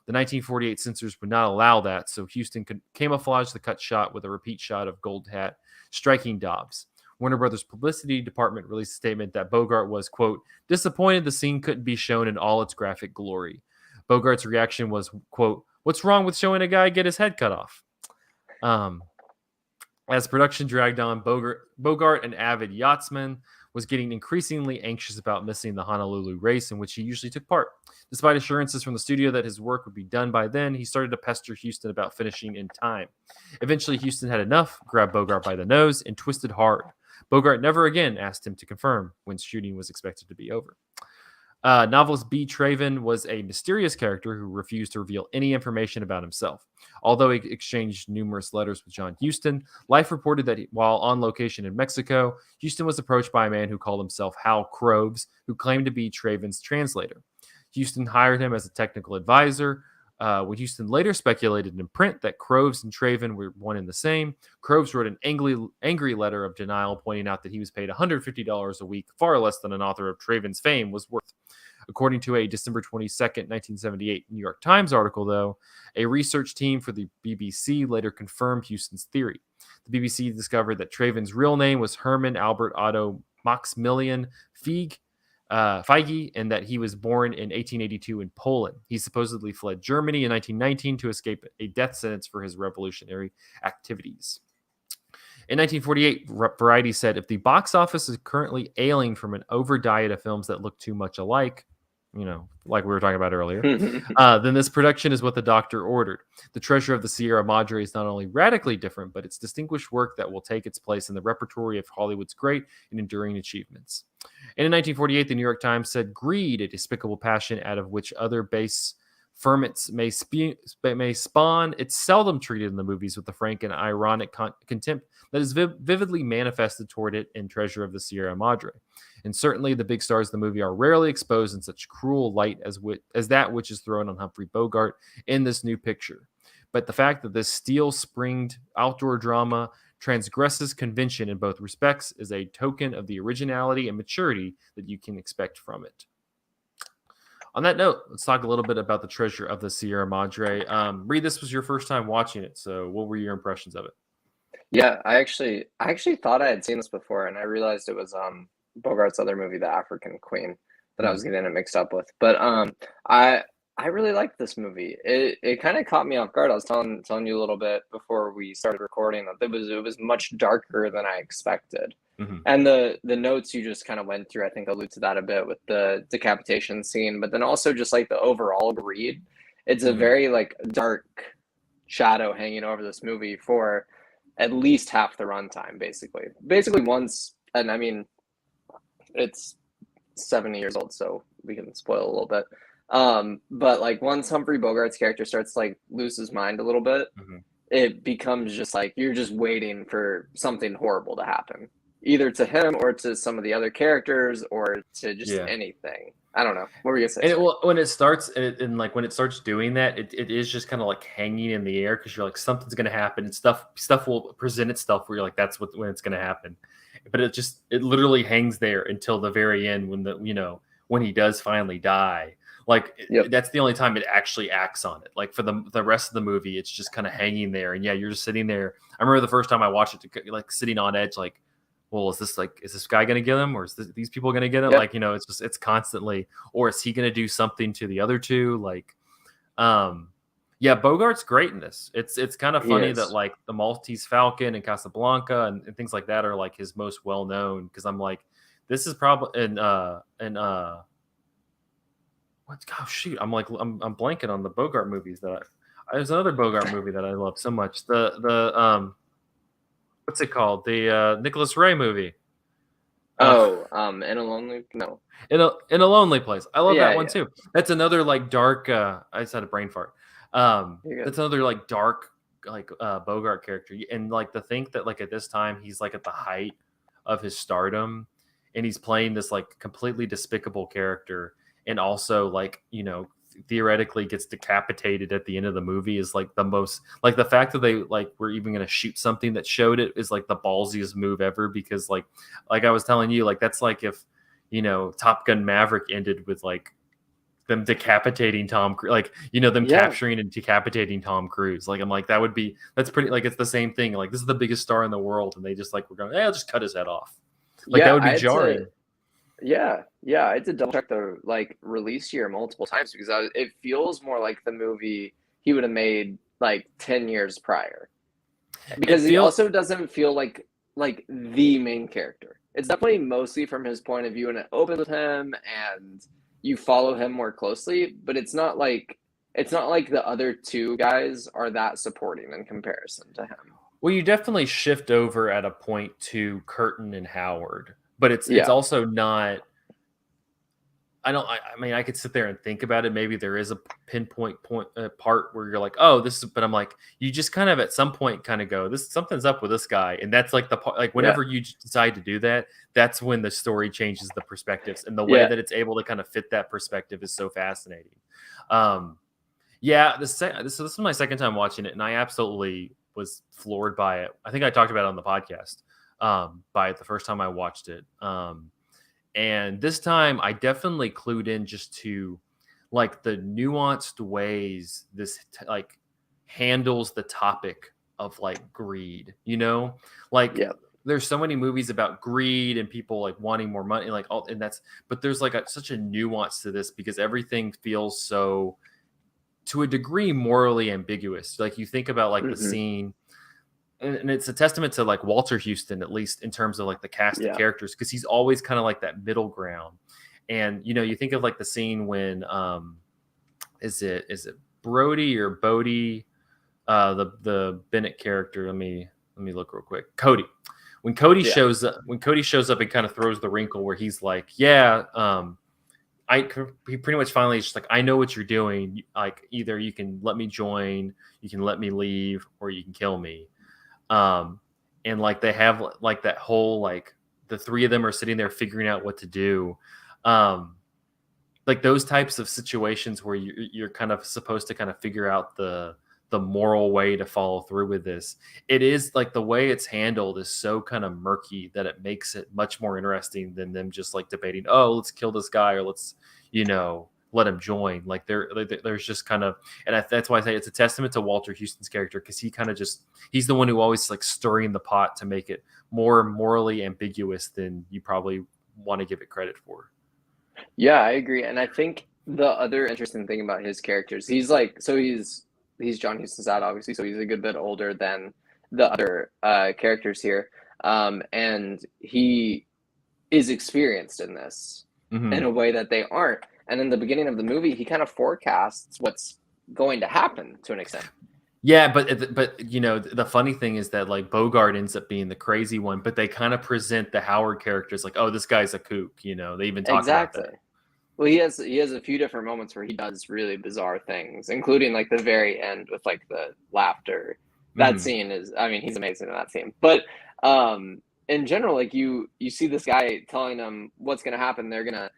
Speaker 1: The 1948 censors would not allow that, so Huston could camouflage the cut shot with a repeat shot of Goldhat striking Dobbs. Warner Brothers' publicity department released a statement that Bogart was, quote, "disappointed the scene couldn't be shown in all its graphic glory." Bogart's reaction was, quote, "What's wrong with showing a guy get his head cut off?" As production dragged on, Bogart, an avid yachtsman, was getting increasingly anxious about missing the Honolulu race in which he usually took part. Despite assurances from the studio that his work would be done by then, he started to pester Huston about finishing in time. Eventually, Huston had enough, grabbed Bogart by the nose, and twisted hard. Bogart never again asked him to confirm when shooting was expected to be over. Novelist B. Traven was a mysterious character who refused to reveal any information about himself. Although he exchanged numerous letters with John Huston, Life reported that while on location in Mexico, Huston was approached by a man who called himself Hal Croves, who claimed to be Traven's translator. Huston hired him as a technical advisor. When Huston later speculated in print that Croves and Traven were one and the same, Croves wrote an angry letter of denial, pointing out that he was paid $150 a week, far less than an author of Traven's fame was worth. According to a December 22nd, 1978 New York Times article, though, a research team for the BBC later confirmed Huston's theory. The BBC discovered that Traven's real name was Herman Albert Otto Maximilian Feige, and that he was born in 1882 in Poland. He supposedly fled Germany in 1919 to escape a death sentence for his revolutionary activities. In 1948, Variety said, "If the box office is currently ailing from an overdiet of films that look too much alike," like we were talking about earlier, "then this production is what the doctor ordered. The Treasure of the Sierra Madre is not only radically different, but it's distinguished work that will take its place in the repertory of Hollywood's great and enduring achievements." And in 1948, the New York Times said, "Greed, a despicable passion out of which other base ferments may spawn, it's seldom treated in the movies with the frank and ironic contempt that is vividly manifested toward it in Treasure of the Sierra Madre. And certainly the big stars of the movie are rarely exposed in such cruel light as that which is thrown on Humphrey Bogart in this new picture. But the fact that this steel-springed outdoor drama transgresses convention in both respects is a token of the originality and maturity that you can expect from it." On that note, let's talk a little bit about the Treasure of the Sierra Madre. Reid, this was your first time watching it, so what were your impressions of it?
Speaker 2: Yeah, I actually thought I had seen this before, and I realized it was Bogart's other movie, The African Queen, that I was getting it mixed up with. But I really liked this movie. It kind of caught me off guard. I was telling you a little bit before we started recording that it was much darker than I expected.
Speaker 1: Mm-hmm.
Speaker 2: And the notes you just kind of went through, I think, allude to that a bit with the decapitation scene, but then also just like the overall read. It's a very like dark shadow hanging over this movie for at least half the runtime, basically. Basically once, and I mean, it's 70 years old, so we can spoil a little bit. But like once Humphrey Bogart's character starts to like lose his mind a little bit, it becomes just like you're just waiting for something horrible to happen, either to him or to some of the other characters or to just anything. I don't know. What were you gonna say?
Speaker 1: And when it starts and like when it starts doing that, it is just kind of like hanging in the air because you're like something's gonna happen and stuff will present itself where you're like that's when it's gonna happen, but it literally hangs there until the very end when he does finally die. Like that's the only time it actually acts on it. Like for the rest of the movie, it's just kind of hanging there, and you're just sitting there. I remember the first time I watched it, like sitting on edge, like, well, is this guy going to get him, or these people going to get him? Like, it's constantly, or is he going to do something to the other two? Like, Bogart's great in this. It's kind of funny that like the Maltese Falcon and Casablanca and things like that are like his most well known. Because I'm like, this is probably I'm blanking on the Bogart movies there's another Bogart movie that I love so much. What's it called? The Nicholas Ray movie.
Speaker 2: In a Lonely
Speaker 1: In a Lonely Place. I love that one too. That's another like dark. I just had a brain fart. That's another like dark like Bogart character, and like to think that like at this time he's like at the height of his stardom, and he's playing this like completely despicable character, and also like theoretically gets decapitated at the end of the movie is like the most, like the fact that they like were even going to shoot something that showed it is like the ballsiest move ever, because like I was telling you, like that's like if Top Gun Maverick ended with like them decapitating Tom Cruise, like them capturing and decapitating Tom Cruise. Like I'm like that's pretty, like it's the same thing. Like this is the biggest star in the world, and they just like we're going, I'll just cut his head off. Like that would be jarring.
Speaker 2: I had to double check the like release year multiple times because it feels more like the movie he would have made like 10 years prior, because he also doesn't feel like the main character. It's definitely mostly from his point of view, and it opens with him and you follow him more closely, but it's not like the other two guys are that supporting in comparison to him.
Speaker 1: Well, you definitely shift over at a point to Curtin and Howard, but it's also not. I mean, I could sit there and think about it. Maybe there is a pinpoint part where you're like, oh, this is, but I'm like, you just kind of at some point kind of go, something's up with this guy. And that's like the part, like whenever you decide to do that, that's when the story changes the perspectives, and the way that it's able to kind of fit that perspective is so fascinating. This is my second time watching it, and I absolutely was floored by it. I think I talked about it on the podcast, by it the first time I watched it. And this time I definitely clued in just to like the nuanced ways this like handles the topic of like greed, there's so many movies about greed and people like wanting more money, like all, and but there's like such a nuance to this because everything feels so, to a degree, morally ambiguous. Like you think about like the scene, and it's a testament to like Walter Houston, at least in terms of like the cast of characters, because he's always kind of like that middle ground. And you think of like the scene when is it Brody or Bodie, the Bennett character? Let me look real quick. Cody. When Cody shows up and kind of throws the wrinkle where he's like, he pretty much finally is just like, I know what you're doing. Like either you can let me join, you can let me leave, or you can kill me. And like they have like that whole, like the three of them are sitting there figuring out what to do. Like those types of situations where you're kind of supposed to kind of figure out the moral way to follow through with this. It is like the way it's handled is so kind of murky that it makes it much more interesting than them just like debating, oh, let's kill this guy or let's, let him join. Like there's just kind of, and that's why I say it's a testament to Walter Houston's character, because he kind of he's the one who always like stirring the pot to make it more morally ambiguous than you probably want to give it credit for.
Speaker 2: Yeah, I agree. And I think the other interesting thing about his characters, he's John Huston's dad, obviously, so he's a good bit older than the other characters here. And he is experienced in this in a way that they aren't. And in the beginning of the movie, he kind of forecasts what's going to happen to an extent.
Speaker 1: Yeah, but the funny thing is that like Bogart ends up being the crazy one, but they kind of present the Howard characters like, oh, this guy's a kook. They even talk about that.
Speaker 2: Well, he has a few different moments where he does really bizarre things, including like the very end with like the laughter That scene is, I mean, he's amazing in that scene. But in general, like you see this guy telling them what's going to happen. They're going to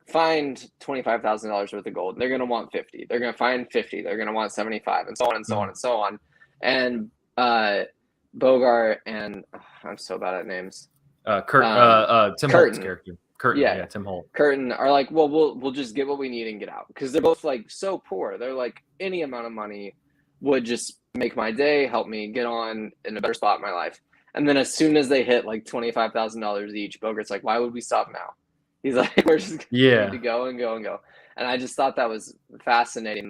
Speaker 2: find $25,000 worth of gold. They're going to want 50. They're going to find 50. They're going to want 75, and so on and so on and so on. And Bogart and I'm so bad at names.
Speaker 1: Tim Holt's character. Curtin, yeah, Tim Holt.
Speaker 2: Curtin are like, well, we'll just get what we need and get out, because they're both like so poor. They're like, any amount of money would just make my day, help me get on in a better spot in my life. And then as soon as they hit like $25,000 each, Bogart's like, why would we stop now? He's like, we're just going to go and go and go. And I just thought that was fascinating,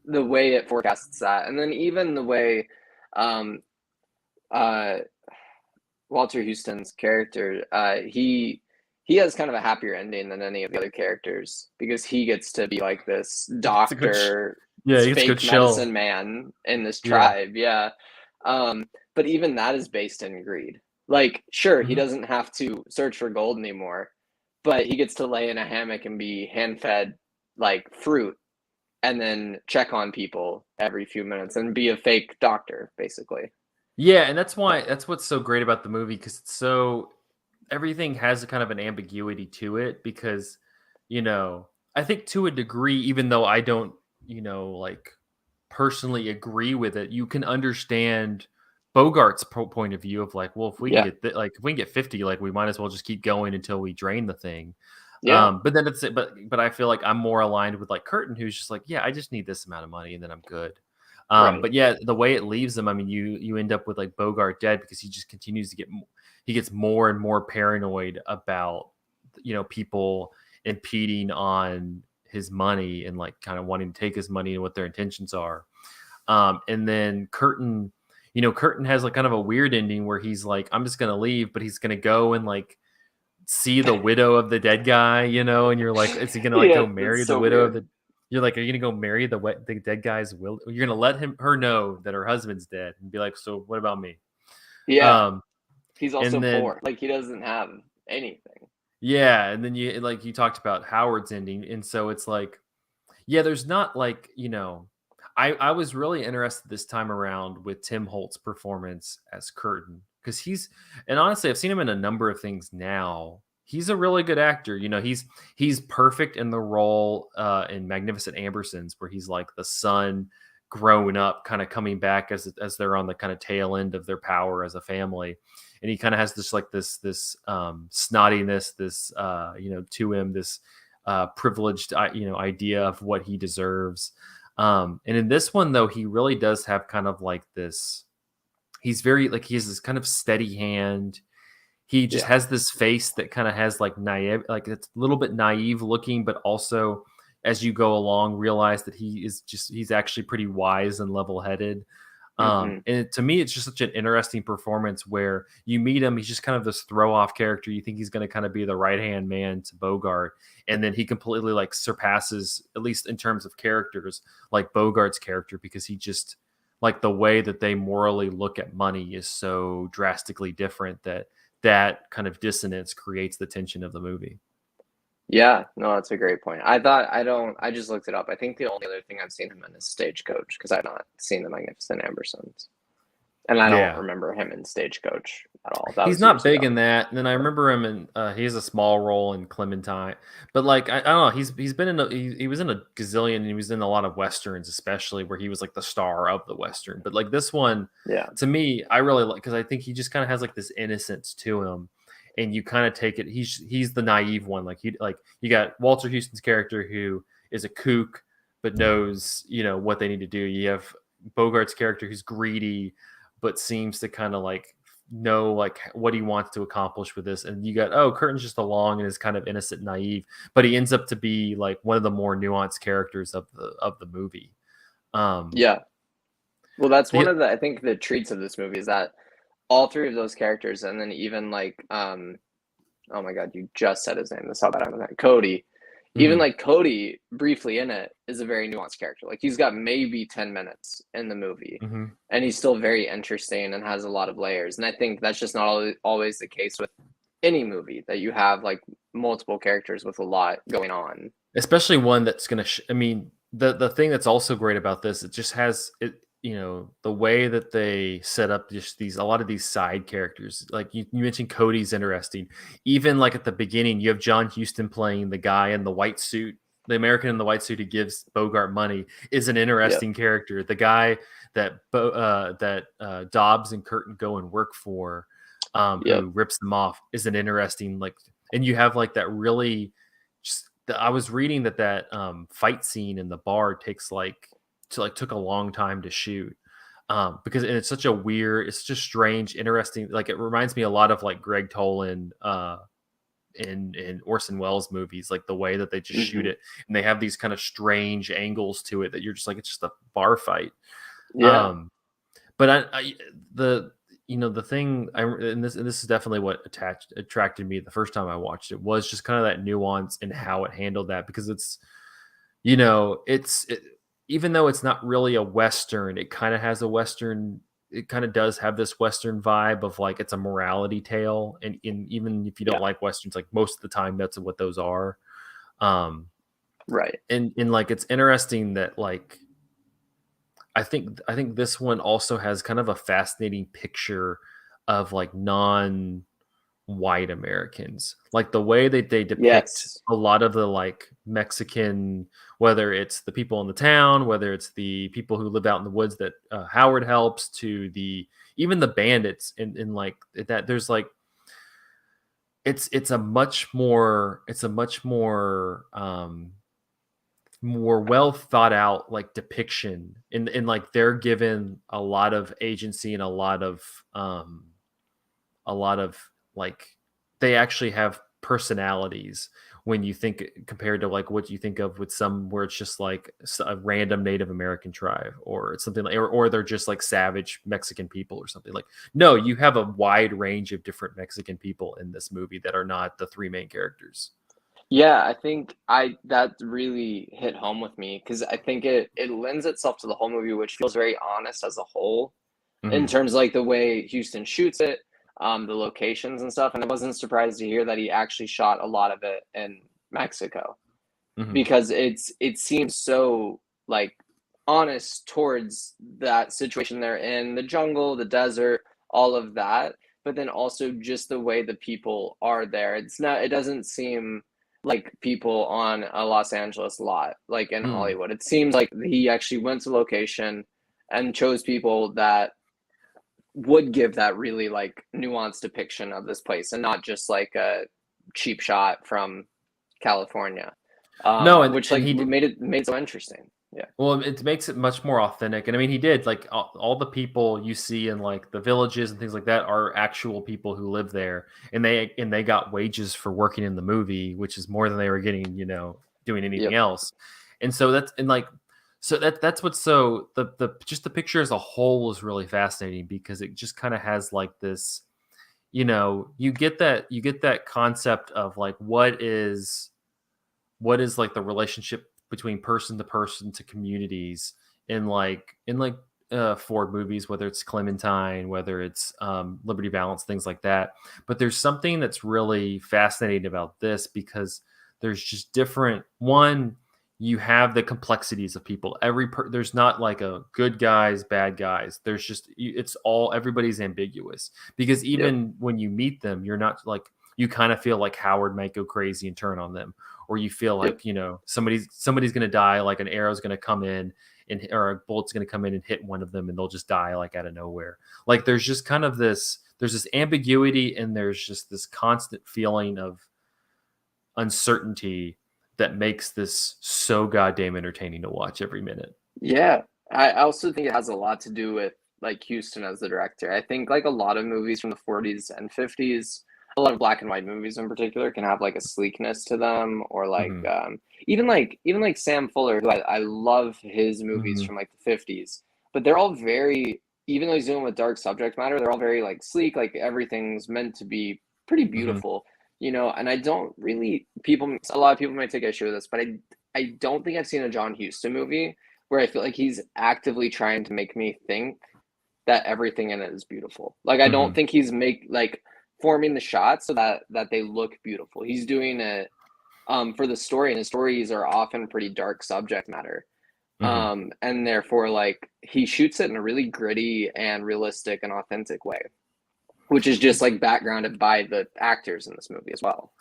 Speaker 2: the way it forecasts that. And then even the way Walter Houston's character, he has kind of a happier ending than any of the other characters, because he gets to be like this doctor, fake medicine man in this tribe. Yeah. But even that is based in greed. Like, sure, he doesn't have to search for gold anymore, but he gets to lay in a hammock and be hand-fed like fruit, and then check on people every few minutes and be a fake doctor, basically.
Speaker 1: Yeah, and that's what's so great about the movie, because it's so, everything has a kind of an ambiguity to it, because, I think to a degree, even though I don't, like personally agree with it, you can understand Bogart's point of view of like, well, if we can get if we can get 50, like we might as well just keep going until we drain the thing. Yeah. But then but I feel like I'm more aligned with like Curtin, who's just like, yeah, I just need this amount of money and then I'm good. But yeah, the way it leaves them, I mean, you end up with like Bogart dead, because he just continues to he gets more and more paranoid about, people impeding on his money and like kind of wanting to take his money and what their intentions are. And then Curtin has like kind of a weird ending where he's like, I'm just going to leave, but he's going to go and like see the widow of the dead guy, and you're like, is he going to like go marry the widow of the, you're like, are you going to go marry the dead guy's will? You're going to let her know that her husband's dead and be like, so what about me?
Speaker 2: Yeah. He's also poor. Like, he doesn't have anything.
Speaker 1: Yeah. And then you talked about Howard's ending. And so it's like, yeah, there's not like, I was really interested this time around with Tim Holt's performance as Curtin, because and honestly, I've seen him in a number of things now. He's a really good actor. He's perfect in the role in Magnificent Ambersons, where he's like the son grown up, kind of coming back as they're on the kind of tail end of their power as a family. And he kind of has this snottiness, to him, this privileged, idea of what he deserves. And in this one, though, he really does have kind of like this, he has this kind of steady hand. He just has this face that kind of has like naive, like it's a little bit naive looking, but also as you go along, realize that he's actually pretty wise and level-headed. And to me, it's just such an interesting performance where you meet him. He's just kind of this throw-off character. You think he's going to kind of be the right-hand man to Bogart. And then he completely like surpasses, at least in terms of characters, like Bogart's character, because he just, like, the way that they morally look at money is so drastically different that kind of dissonance creates the tension of the movie.
Speaker 2: Yeah, no, that's a great point. I just looked it up. I think the only other thing I've seen him in is Stagecoach, because I've not seen The Magnificent Ambersons. And I don't remember him in Stagecoach at all.
Speaker 1: He's not big in that. And then I remember him in he has a small role in Clementine. But like I don't know, he's been in he was in a gazillion, and he was in a lot of westerns, especially where he was like the star of the western. But like this one, to me, I really like, because I think he just kind of has like this innocence to him. And you kind of take it, he's the naive one. Like you got Walter Houston's character, who is a kook but knows what they need to do. You have Bogart's character, who's greedy but seems to kind of like know like what he wants to accomplish with this. And you got Curtin's just along and is kind of innocent, naive, but he ends up to be like one of the more nuanced characters of the movie.
Speaker 2: Well, that's one of the, I think, the treats of this movie is that all three of those characters, and then even like oh my god, you just said his name. That's how bad I'm at Cody. Even like Cody, briefly in it, is a very nuanced character. Like, he's got maybe 10 minutes in the movie, and he's still very interesting and has a lot of layers. And I think that's just not always the case with any movie, that you have like multiple characters with a lot going on.
Speaker 1: Especially one that's going to, I mean, the thing that's also great about this, it just has, the way that they set up just a lot of these side characters, like you mentioned Cody's interesting. Even like at the beginning, you have John Huston playing the guy in the white suit, the American in the white suit who gives Bogart money, is an interesting character. The guy that Dobbs and Curtin go and work for, who rips them off, is an interesting, like, and you have like that really just, I was reading that fight scene in the bar took a long time to shoot, because it's such a weird, it's just strange, interesting. Like it reminds me a lot of like Greg Toland in Orson Welles movies, like the way that they just shoot it, and they have these kind of strange angles to it that you're just like, it's just a bar fight. But the thing, and this is definitely what attracted me the first time I watched it, was just kind of that nuance in how it handled that, because it's even though it's not really a Western, it kind of has a Western. It kind of does have this Western vibe of like it's a morality tale, and even if you don't like Westerns, like most of the time that's what those are.
Speaker 2: Right.
Speaker 1: And like it's interesting that like I think this one also has kind of a fascinating picture of like non-white Americans, like the way that they depict a lot of the like Mexican, whether it's the people in the town, whether it's the people who live out in the woods that Howard helps, to even the bandits, in like that. There's like it's a much more more well thought out like depiction, in like they're given a lot of agency and a lot of like they actually have personalities, when you think, compared to like what you think of with some where it's just like a random Native American tribe, or it's something like, or they're just like savage Mexican people or something. Like, no, you have a wide range of different Mexican people in this movie that are not the three main characters.
Speaker 2: Yeah, I think that really hit home with me, because I think it lends itself to the whole movie, which feels very honest as a whole, in terms of like the way Huston shoots it, the locations and stuff. And I wasn't surprised to hear that he actually shot a lot of it in Mexico, because it seems so like honest towards that situation they're in, the jungle, the desert, all of that. But then also just the way the people are there. It doesn't seem like people on a Los Angeles lot, like in Hollywood. It seems like he actually went to location and chose people that would give that really like nuanced depiction of this place, and not just like a cheap shot from California. Which like made it so interesting. Yeah.
Speaker 1: Well, it makes it much more authentic. And I mean, he did like all the people you see in like the villages and things like that are actual people who live there, and they got wages for working in the movie, which is more than they were getting, doing anything else. And so that's what's so just the picture as a whole is really fascinating, because it just kind of has like this, you get that concept of like what is like the relationship between person to person to communities in Ford movies, whether it's Clementine, whether it's Liberty Balance, things like that. But there's something that's really fascinating about this, because there's just you have the complexities of people. There's not like a good guys, bad guys. There's just, everybody's ambiguous, because even when you meet them, you're not like, you kind of feel like Howard might go crazy and turn on them, or you feel like, somebody's going to die, like an arrow's going to come in or a bullet's going to come in and hit one of them, and they'll just die like out of nowhere. Like there's just kind of there's this ambiguity, and there's just this constant feeling of uncertainty that makes this so goddamn entertaining to watch every minute.
Speaker 2: Yeah. I also think it has a lot to do with like Huston as the director. I think like a lot of movies from the 40s and 50s, a lot of black and white movies in particular, can have like a sleekness to them, or like even like Sam Fuller, who I love his movies from like the 50s, but they're all very, even though he's dealing with dark subject matter, they're all very like sleek, like everything's meant to be pretty beautiful, and I don't really, a lot of people might take issue with this, but I don't think I've seen a John Huston movie where I feel like he's actively trying to make me think that everything in it is beautiful. Like I don't think he's forming the shots so that they look beautiful. He's doing it for the story, and his stories are often pretty dark subject matter. And therefore, like, he shoots it in a really gritty and realistic and authentic way, which is just like backgrounded by the actors in this movie as well.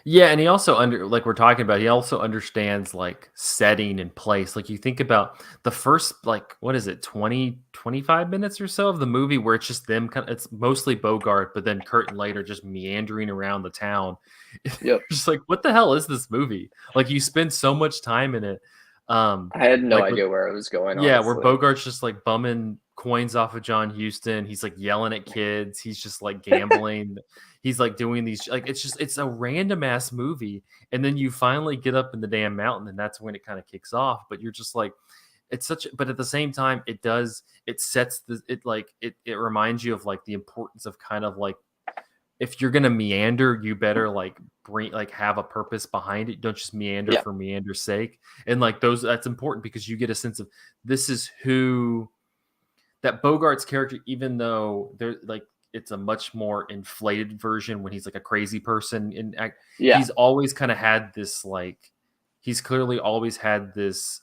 Speaker 1: Yeah, and he also like we're talking about, he also understands like setting and place. Like you think about the first like what is it, 25 minutes or so of the movie where it's just them it's mostly Bogart, but then Kurt and Later just meandering around the town.
Speaker 2: Yep.
Speaker 1: Just like what the hell is this movie? Like you spend so much time in it.
Speaker 2: I had no
Speaker 1: Like
Speaker 2: idea where it was going,
Speaker 1: yeah,
Speaker 2: honestly.
Speaker 1: where Bogart's just like bumming coins off of John Huston. He's like yelling at kids. He's just like gambling. He's like doing these like it's a random ass movie. And then you finally get up in the damn mountain, and that's when it kind of kicks off. But you're just like, it's such but at the same time, it sets it reminds you of like the importance of kind of like if you're gonna meander, you better like have a purpose behind it. Don't just meander for meander's sake. And like that's important because you get a sense of this is who that Bogart's character, even though they're like it's a much more inflated version when he's like a crazy person he's always kind of had this like he's clearly always had this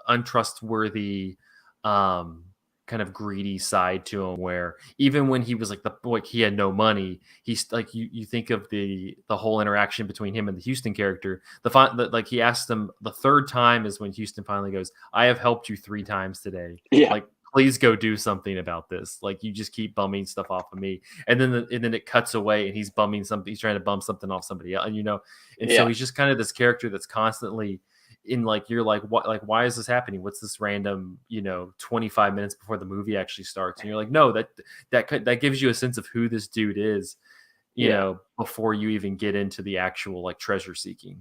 Speaker 1: untrustworthy kind of greedy side to him where even when he was like he had no money, he's like you think of the whole interaction between him and the Huston character, like he asked him the third time is when Huston finally goes, I have helped you 3 times today, like please go do something about this, like you just keep bumming stuff off of me. And then it cuts away and he's bumming something, he's trying to bum something off somebody else, and so he's just kind of this character that's constantly in like you're like what, like why is this happening, what's this random 25 minutes before the movie actually starts, and you're like no, that gives you a sense of who this dude is, you know, before you even get into the actual like treasure seeking.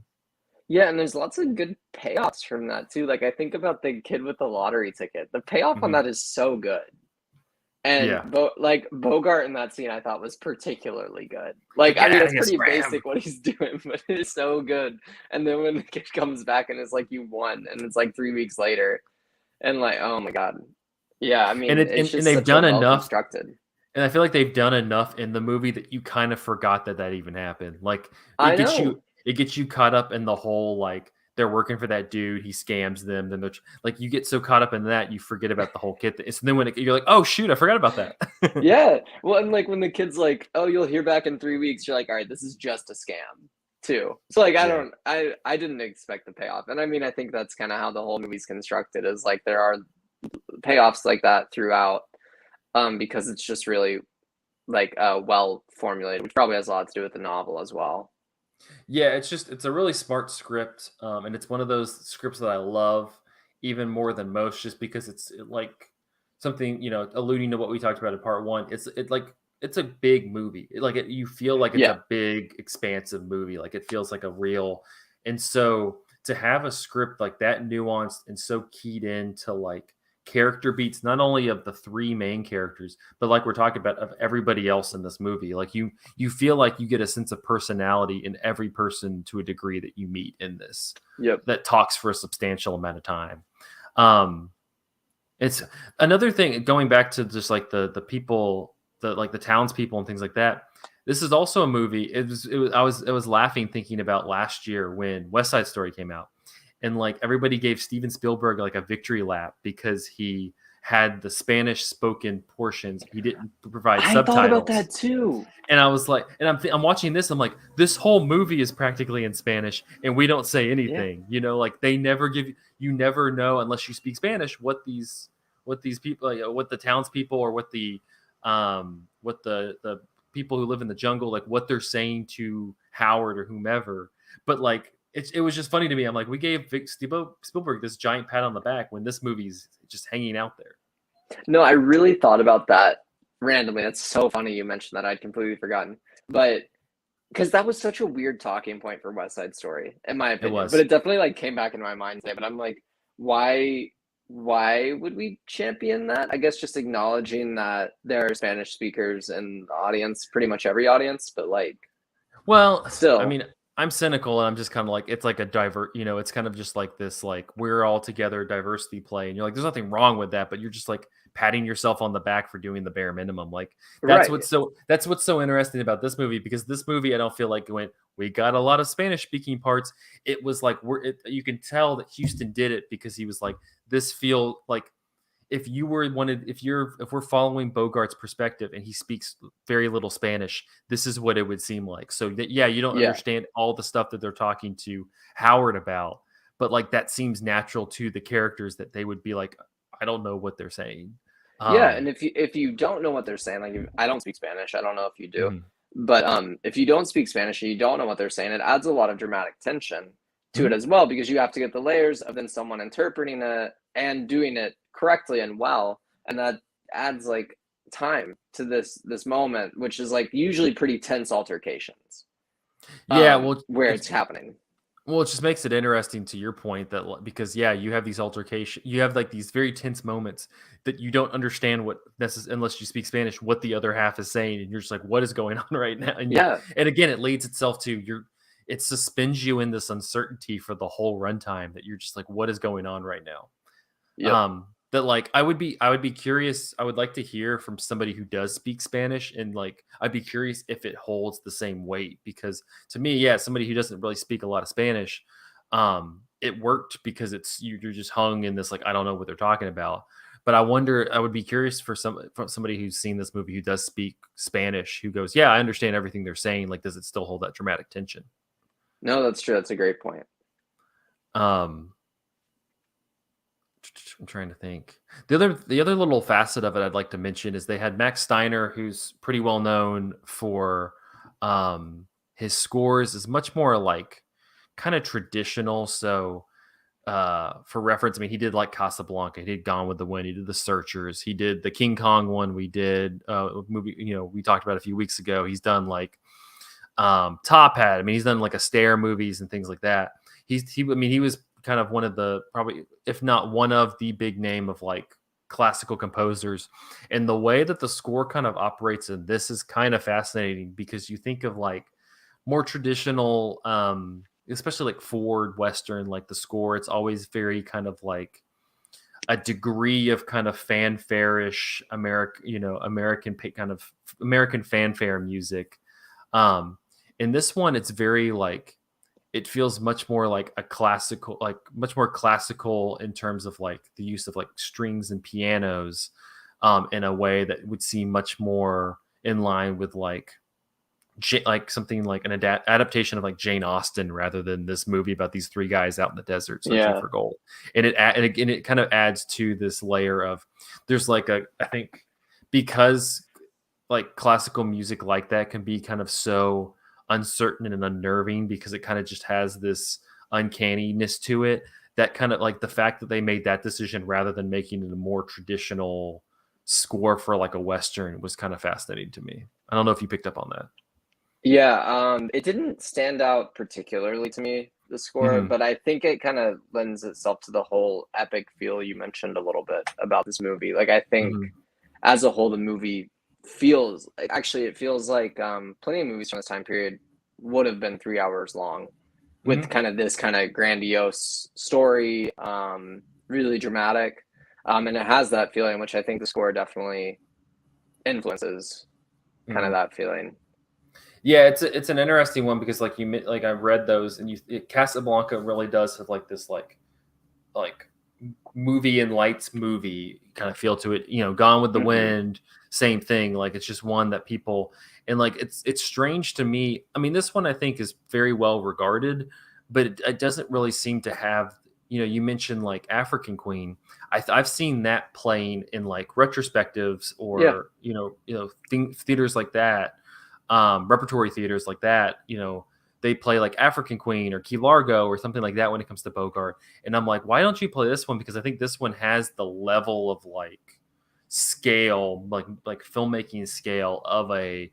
Speaker 2: And there's lots of good payoffs from that too. Like I think about the kid with the lottery ticket, the payoff on that is so good. And Bogart in that scene I thought was particularly good. Like I mean, it's pretty basic what he's doing, but it's so good. And then when the kid comes back and it's like you won, and it's like 3 weeks later, and like oh my god, I mean, it's just
Speaker 1: they've done enough
Speaker 2: constructed.
Speaker 1: And I feel like they've done enough in the movie that you kind of forgot that even happened. Like it gets you caught up in the whole like they're working for that dude, he scams them, then they're like you get so caught up in that you forget about the whole kid. So then when you're like, oh shoot, I forgot about that.
Speaker 2: Well, and like when the kid's like, oh, you'll hear back in 3 weeks, you're like, all right, this is just a scam too. So like I didn't expect the payoff, and I mean I think that's kind of how the whole movie's constructed, is like there are payoffs like that throughout, because it's just really like well formulated, which probably has a lot to do with the novel as well.
Speaker 1: Yeah, it's a really smart script, and it's one of those scripts that I love even more than most, just because it's like something alluding to what we talked about in part 1. It's a big movie. You feel like it's a big, expansive movie. Like it feels like a real, and so to have a script like that nuanced and so keyed into like character beats, not only of the 3 main characters, but like we're talking about of everybody else in this movie. Like you feel like you get a sense of personality in every person to a degree that you meet in this. That talks for a substantial amount of time. It's another thing going back to just like the people, the townspeople and things like that. This is also a movie. I was laughing thinking about last year when West Side Story came out. And like everybody gave Steven Spielberg like a victory lap because he had the Spanish spoken portions. He didn't provide subtitles.
Speaker 2: I thought about that too.
Speaker 1: And I was like, and I'm watching this. I'm like, this whole movie is practically in Spanish, and we don't say anything. Like they never give you never know unless you speak Spanish what these people, what the townspeople or what the people who live in the jungle, like what they're saying to Howard or whomever. But like. It was just funny to me. I'm like, we gave Spielberg this giant pat on the back when this movie's just hanging out there.
Speaker 2: No, I really thought about that randomly. That's so funny you mentioned that. I'd completely forgotten. But because that was such a weird talking point for West Side Story, in my opinion.
Speaker 1: It was.
Speaker 2: But it definitely like came back in my mind today. But I'm like, why would we champion that? I guess just acknowledging that there are Spanish speakers in the audience, pretty much every audience, but like,
Speaker 1: well,
Speaker 2: still,
Speaker 1: I mean, I'm cynical and I'm just kind of like, it's like a it's kind of just like this, like we're all together diversity play. And you're like, there's nothing wrong with that, but you're just like patting yourself on the back for doing the bare minimum. Like that's what's so interesting about this movie, because this movie, I don't feel like we got a lot of Spanish speaking parts. It was like you can tell that Houston did it because he was like, this feel like if we're following Bogart's perspective and he speaks very little Spanish, this is what it would seem like. So that, yeah, you don't understand all the stuff that they're talking to Howard about, but like that seems natural to the characters that they would be like, I don't know what they're saying.
Speaker 2: And if you don't know what they're saying, like I don't speak Spanish, I don't know if you do, but if you don't speak Spanish and you don't know what they're saying, it adds a lot of dramatic tension to it as well, because you have to get the layers of then someone interpreting it and doing it correctly and well, and that adds like time to this moment, which is like usually pretty tense altercations. Where it's happening.
Speaker 1: Well, it just makes it interesting to your point that because you have these altercations, you have like these very tense moments that you don't understand unless you speak Spanish, what the other half is saying, and you're just like, what is going on right now? And and again, it leads itself to it suspends you in this uncertainty for the whole runtime that you're just like, what is going on right now? That like I would be curious. I would like to hear from somebody who does speak Spanish, and like I'd be curious if it holds the same weight, because to me, somebody who doesn't really speak a lot of Spanish, it worked because you're just hung in this like, I don't know what they're talking about. But I would be curious from somebody who's seen this movie who does speak Spanish, who goes, yeah, I understand everything they're saying. Like, does it still hold that dramatic tension?
Speaker 2: No, that's true. That's a great point.
Speaker 1: I'm trying to think. The other little facet of it I'd like to mention is they had Max Steiner, who's pretty well known for his scores is much more like kind of traditional. So for reference, I mean, he did like Casablanca, he did Gone with the Wind, he did The Searchers, he did the King Kong one we did movie, we talked about a few weeks ago. He's done like Top Hat. I mean, he's done like Astaire movies and things like that. He was kind of one of the, probably if not one of the big name of like classical composers, and the way that the score kind of operates in this is kind of fascinating, because you think of like more traditional especially like Ford Western, like the score, it's always very kind of like a degree of kind of fanfare-ish American kind of American fanfare music. In this one, it's very like, it feels much more like a classical, like much more classical in terms of like the use of like strings and pianos, in a way that would seem much more in line with like something like an adaptation of like Jane Austen, rather than this movie about these three guys out in the desert searching for gold. And it kind of adds to this layer of, there's like I think because like classical music like that can be kind of so uncertain and unnerving, because it kind of just has this uncanniness to it, that kind of like the fact that they made that decision rather than making it a more traditional score for like a Western was kind of fascinating to me. I don't know if you picked up on that.
Speaker 2: It didn't stand out particularly to me, the score, but I think it kind of lends itself to the whole epic feel you mentioned a little bit about this movie. Like, I think as a whole, the movie feels like plenty of movies from this time period would have been 3 hours long, with kind of this kind of grandiose story, really dramatic, and it has that feeling, which I think the score definitely influences kind of that feeling.
Speaker 1: Yeah, it's an interesting one, because like I read those, and Casablanca really does have like this like movie and lights movie kind of feel to it. Gone with the Wind, same thing. Like, it's just one that people, and like it's strange to me. I mean, this one I think is very well regarded, but it doesn't really seem to have. You mentioned like African Queen. I've seen that playing in like retrospectives or theaters like that. Repertory theaters like that, they play like African Queen or Key Largo or something like that when it comes to Bogart. And I'm like, why don't you play this one? Because I think this one has the level of like scale, like filmmaking scale of a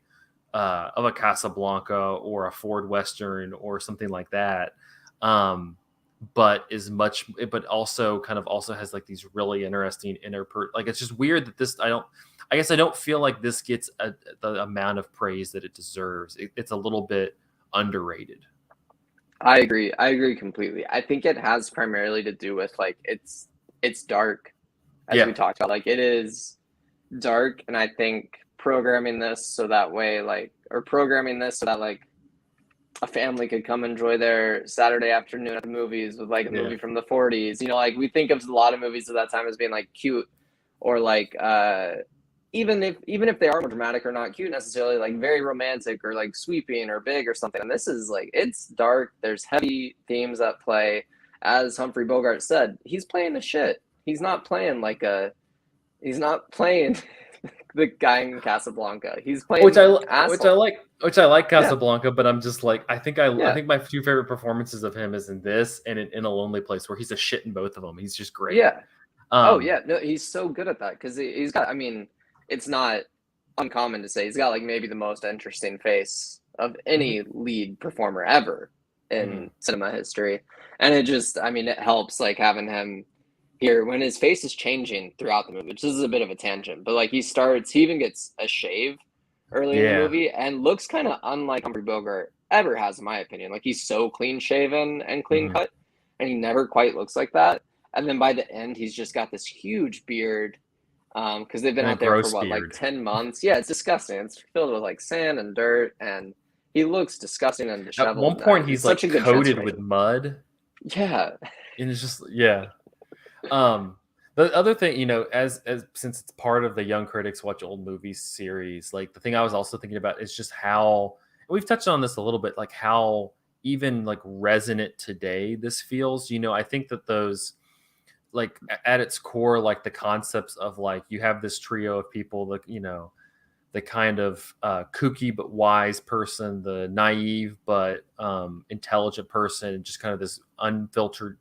Speaker 1: Casablanca or a Ford Western or something like that. But also has like these really interesting like, it's just weird that I guess I don't feel like this gets the amount of praise that it deserves. It's a little bit underrated.
Speaker 2: I agree completely. I think it has primarily to do with like it's dark, as we talked about. Like, it is dark, and I think programming this so that a family could come enjoy their Saturday afternoon at the movies with like a movie from the 40s. You know, like we think of a lot of movies of that time as being like cute or like even if they are more dramatic or not cute necessarily, like very romantic or like sweeping or big or something. And this is like, it's dark. There's heavy themes at play. As Humphrey Bogart said, he's playing the shit. He's not playing he's not playing the guy in Casablanca. He's playing
Speaker 1: which I
Speaker 2: asshole.
Speaker 1: which I like Casablanca, but I'm just like I think my two favorite performances of him is in this and in A Lonely Place, where he's a shit in both of them. He's just great.
Speaker 2: Yeah. Oh yeah, no, he's so good at that because he's got. I mean, it's not uncommon to say he's got like maybe the most interesting face of any lead performer ever in cinema history, and it just, I mean, it helps like having him here when his face is changing throughout the movie, which is a bit of a tangent, but like he even gets a shave early in the movie and looks kind of unlike Humphrey Bogart ever has, in my opinion. Like he's so clean shaven and clean cut, and he never quite looks like that. And then by the end, he's just got this huge beard because they've been out there for what, like 10 months? Yeah, it's disgusting. It's filled with like sand and dirt, and he looks disgusting and disheveled.
Speaker 1: At one point, he's like coated with mud.
Speaker 2: Yeah.
Speaker 1: And it's just, yeah. The other thing, you know, as since it's part of the Young Critics Watch Old Movies series, like the thing I was also thinking about is just how, we've touched on this a little bit, like how even like resonant today this feels. You know, I think that those, like at its core, like the concepts of like you have this trio of people, like, you know, the kind of kooky but wise person, the naive but intelligent person, and just kind of this unfiltered,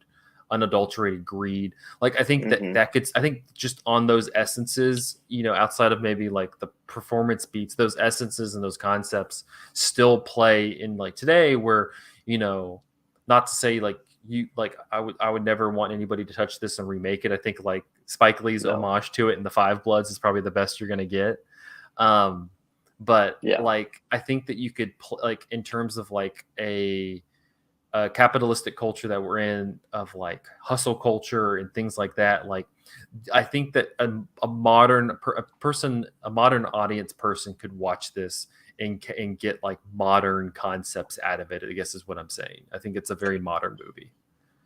Speaker 1: unadulterated greed. Like I think that gets, I think just on those essences, you know, outside of maybe like the performance beats, those essences and those concepts still play in like today, where, you know, not to say like you, like I would never want anybody to touch this and remake it. I think like Spike Lee's homage to it in The Five Bloods is probably the best you're gonna get. But like I think that you could like in terms of like a capitalistic culture that we're in, of like hustle culture and things like that, like I think that a modern audience person could watch this and get like modern concepts out of it, I guess is what I'm saying. I think it's a very modern movie.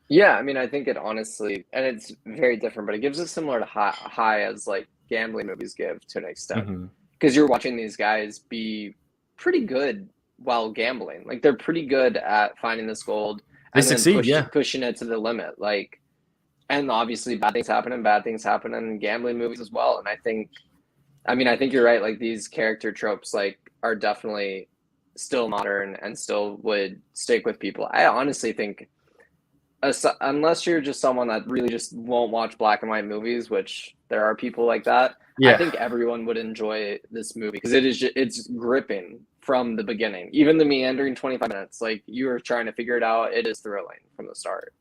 Speaker 2: Yeah, I mean, I think it honestly, and it's very different, but it gives us similar to high as like gambling movies give to an extent, because you're watching these guys be pretty good while gambling. Like they're pretty good at finding this gold and then pushing it to the limit. Like, and obviously bad things happen in gambling movies as well. And I think you're right. Like these character tropes like are definitely still modern and still would stick with people. I honestly think, unless you're just someone that really just won't watch black and white movies, which there are people like that, I think everyone would enjoy this movie because it's gripping from the beginning. Even the meandering 25 minutes, like you were trying to figure it out, it is thrilling from the start.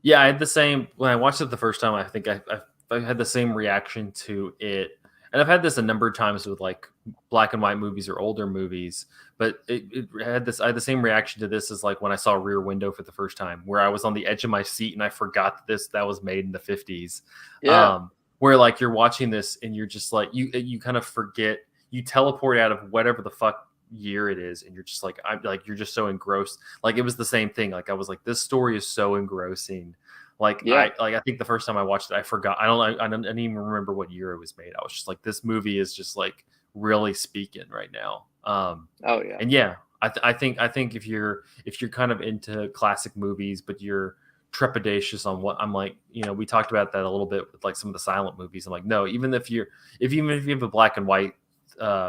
Speaker 1: Yeah, I had the same when I watched it the first time. I think I had the same reaction to it, and I've had this a number of times with like black and white movies or older movies. But I had the same reaction to this as like when I saw Rear Window for the first time, where I was on the edge of my seat and I forgot that was made in the 50s.
Speaker 2: Yeah.
Speaker 1: Where like you're watching this and you're just like you kind of forget, you teleport out of whatever the fuck year it is, and you're just like, I'm like, you're just so engrossed. Like it was the same thing. Like I was like, this story is so engrossing. Like I think the first time I watched it, I forgot. I didn't even remember what year it was made. I was just like, this movie is just like really speaking right now. And yeah, I think if you're kind of into classic movies, but you're trepidatious on what I'm like, you know, we talked about that a little bit with like some of the silent movies. I'm like, no, even if you have a black and white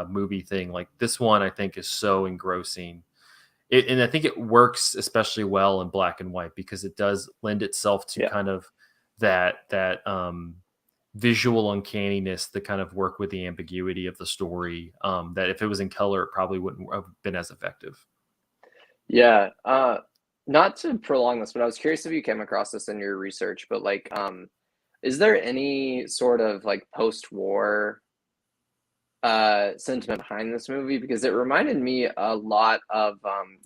Speaker 1: movie thing, like this one, I think is so engrossing. And I think it works especially well in black and white because it does lend itself to kind of that visual uncanniness, to kind of work with the ambiguity of the story. That if it was in color, it probably wouldn't have been as effective.
Speaker 2: Yeah. Not to prolong this, but I was curious if you came across this in your research, but like, is there any sort of like post-war sentiment behind this movie? Because it reminded me a lot of,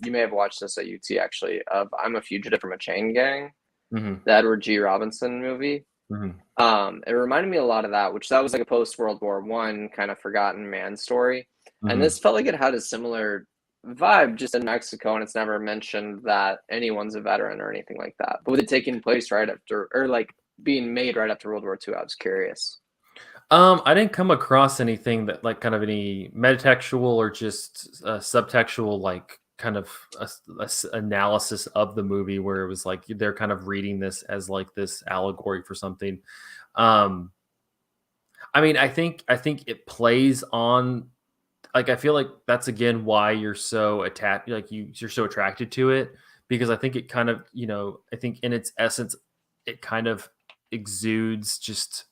Speaker 2: you may have watched this at UT actually, of I'm a Fugitive from a Chain Gang, the Edward G. Robinson movie. It reminded me a lot of that, which that was like a post World War I kind of forgotten man story. And this felt like it had a similar vibe just in Mexico, and it's never mentioned that anyone's a veteran or anything like that. But with it taking place right after, or like being made right after World War II, I was curious.
Speaker 1: I didn't come across anything that like kind of any metatextual or just subtextual like kind of analysis of the movie where it was like they're kind of reading this as like this allegory for something. Um, I mean, I think it plays on like I feel like that's again why you're so attached, like you're so attracted to it because I think it kind of I think in its essence it kind of exudes just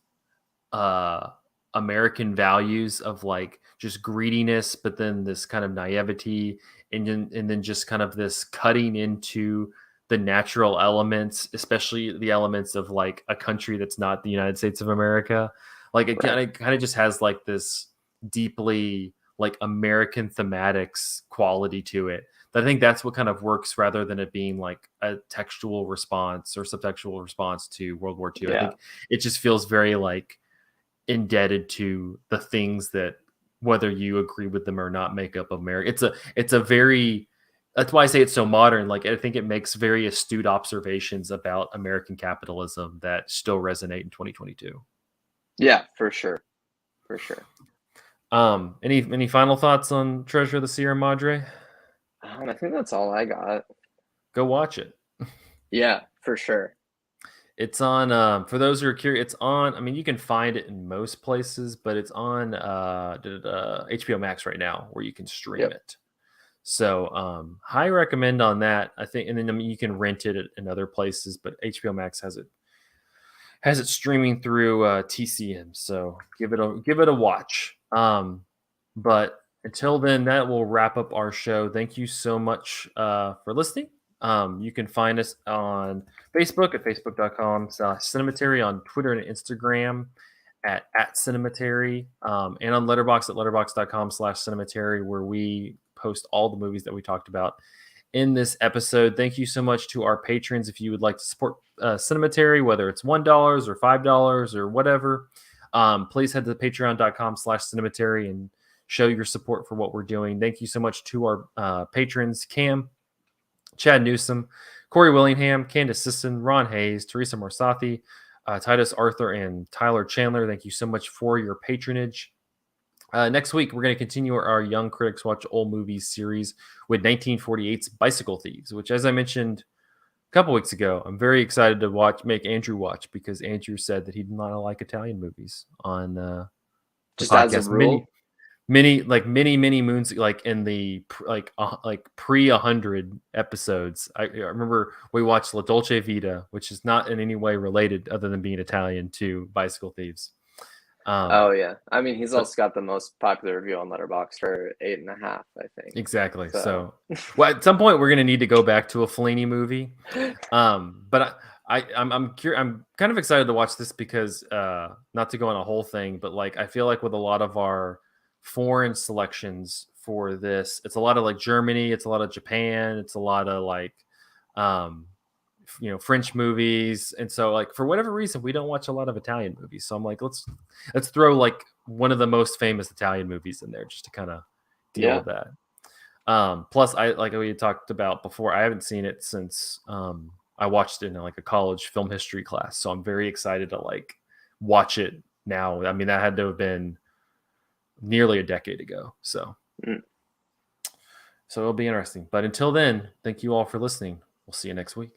Speaker 1: uh American values of like just greediness, but then this kind of naivety and then just kind of this cutting into the natural elements, especially the elements of like a country that's not the United States of America. Like it
Speaker 2: Right.
Speaker 1: kind of just has like this deeply like American thematics quality to it. But I think that's what kind of works rather than it being like a textual response or subtextual response to World War II. I
Speaker 2: Yeah.
Speaker 1: think it just feels very like indebted to the things that whether you agree with them or not make up America. It's a very that's why I say it's so modern. Like I think it makes very astute observations about American capitalism that still resonate in 2022.
Speaker 2: Yeah, for sure. For sure.
Speaker 1: Any final thoughts on Treasure of the Sierra Madre?
Speaker 2: I think that's all I got.
Speaker 1: Go watch it.
Speaker 2: Yeah, for sure.
Speaker 1: It's on for those who are curious, it's on I mean you can find it in most places, but it's on HBO Max right now where you can stream
Speaker 2: Yep.
Speaker 1: it. So high recommend on that. I think and then I mean you can rent it in other places, but HBO Max has it streaming through TCM. So give it a watch. But until then, that will wrap up our show. Thank you so much for listening. You can find us on Facebook at facebook.com/cinematary, on Twitter and Instagram at Cinematary, and on Letterboxd at letterboxd.com/cinematary, where we post all the movies that we talked about in this episode. Thank you so much to our patrons. If you would like to support Cinematary, whether it's $1 or $5 or whatever, please head to patreon.com/cinematary and show your support for what we're doing. Thank you so much to our patrons, Cam, Chad Newsom, Corey Willingham, Candace Sisson, Ron Hayes, Teresa Morsathi, Titus Arthur, and Tyler Chandler. Thank you so much for your patronage. Next week, we're going to continue our Young Critics Watch Old Movies series with 1948's Bicycle Thieves, which, as I mentioned a couple weeks ago, I'm very excited to make Andrew watch because Andrew said that he did not like Italian movies on the
Speaker 2: Just as a
Speaker 1: podcast.
Speaker 2: rule.
Speaker 1: Many moons, like in the like pre 100 episodes. I remember we watched La Dolce Vita, which is not in any way related, other than being Italian, to Bicycle Thieves.
Speaker 2: Oh yeah, I mean he's also got the most popular review on Letterboxd for 8.5, I think.
Speaker 1: Exactly. So, well, at some point we're gonna need to go back to a Fellini movie. But I'm curious. I'm kind of excited to watch this because not to go on a whole thing, but like I feel like with a lot of our foreign selections for this, it's a lot of like Germany, it's a lot of Japan, it's a lot of like um French movies, and so like for whatever reason we don't watch a lot of Italian movies. So I'm like let's throw like one of the most famous Italian movies in there just to kind of deal with that. Plus I like we talked about before, I haven't seen it since I watched it in like a college film history class, so I'm very excited to like watch it now. I mean that had to have been nearly a decade ago, so it'll be interesting. But until then, thank you all for listening. We'll see you next week.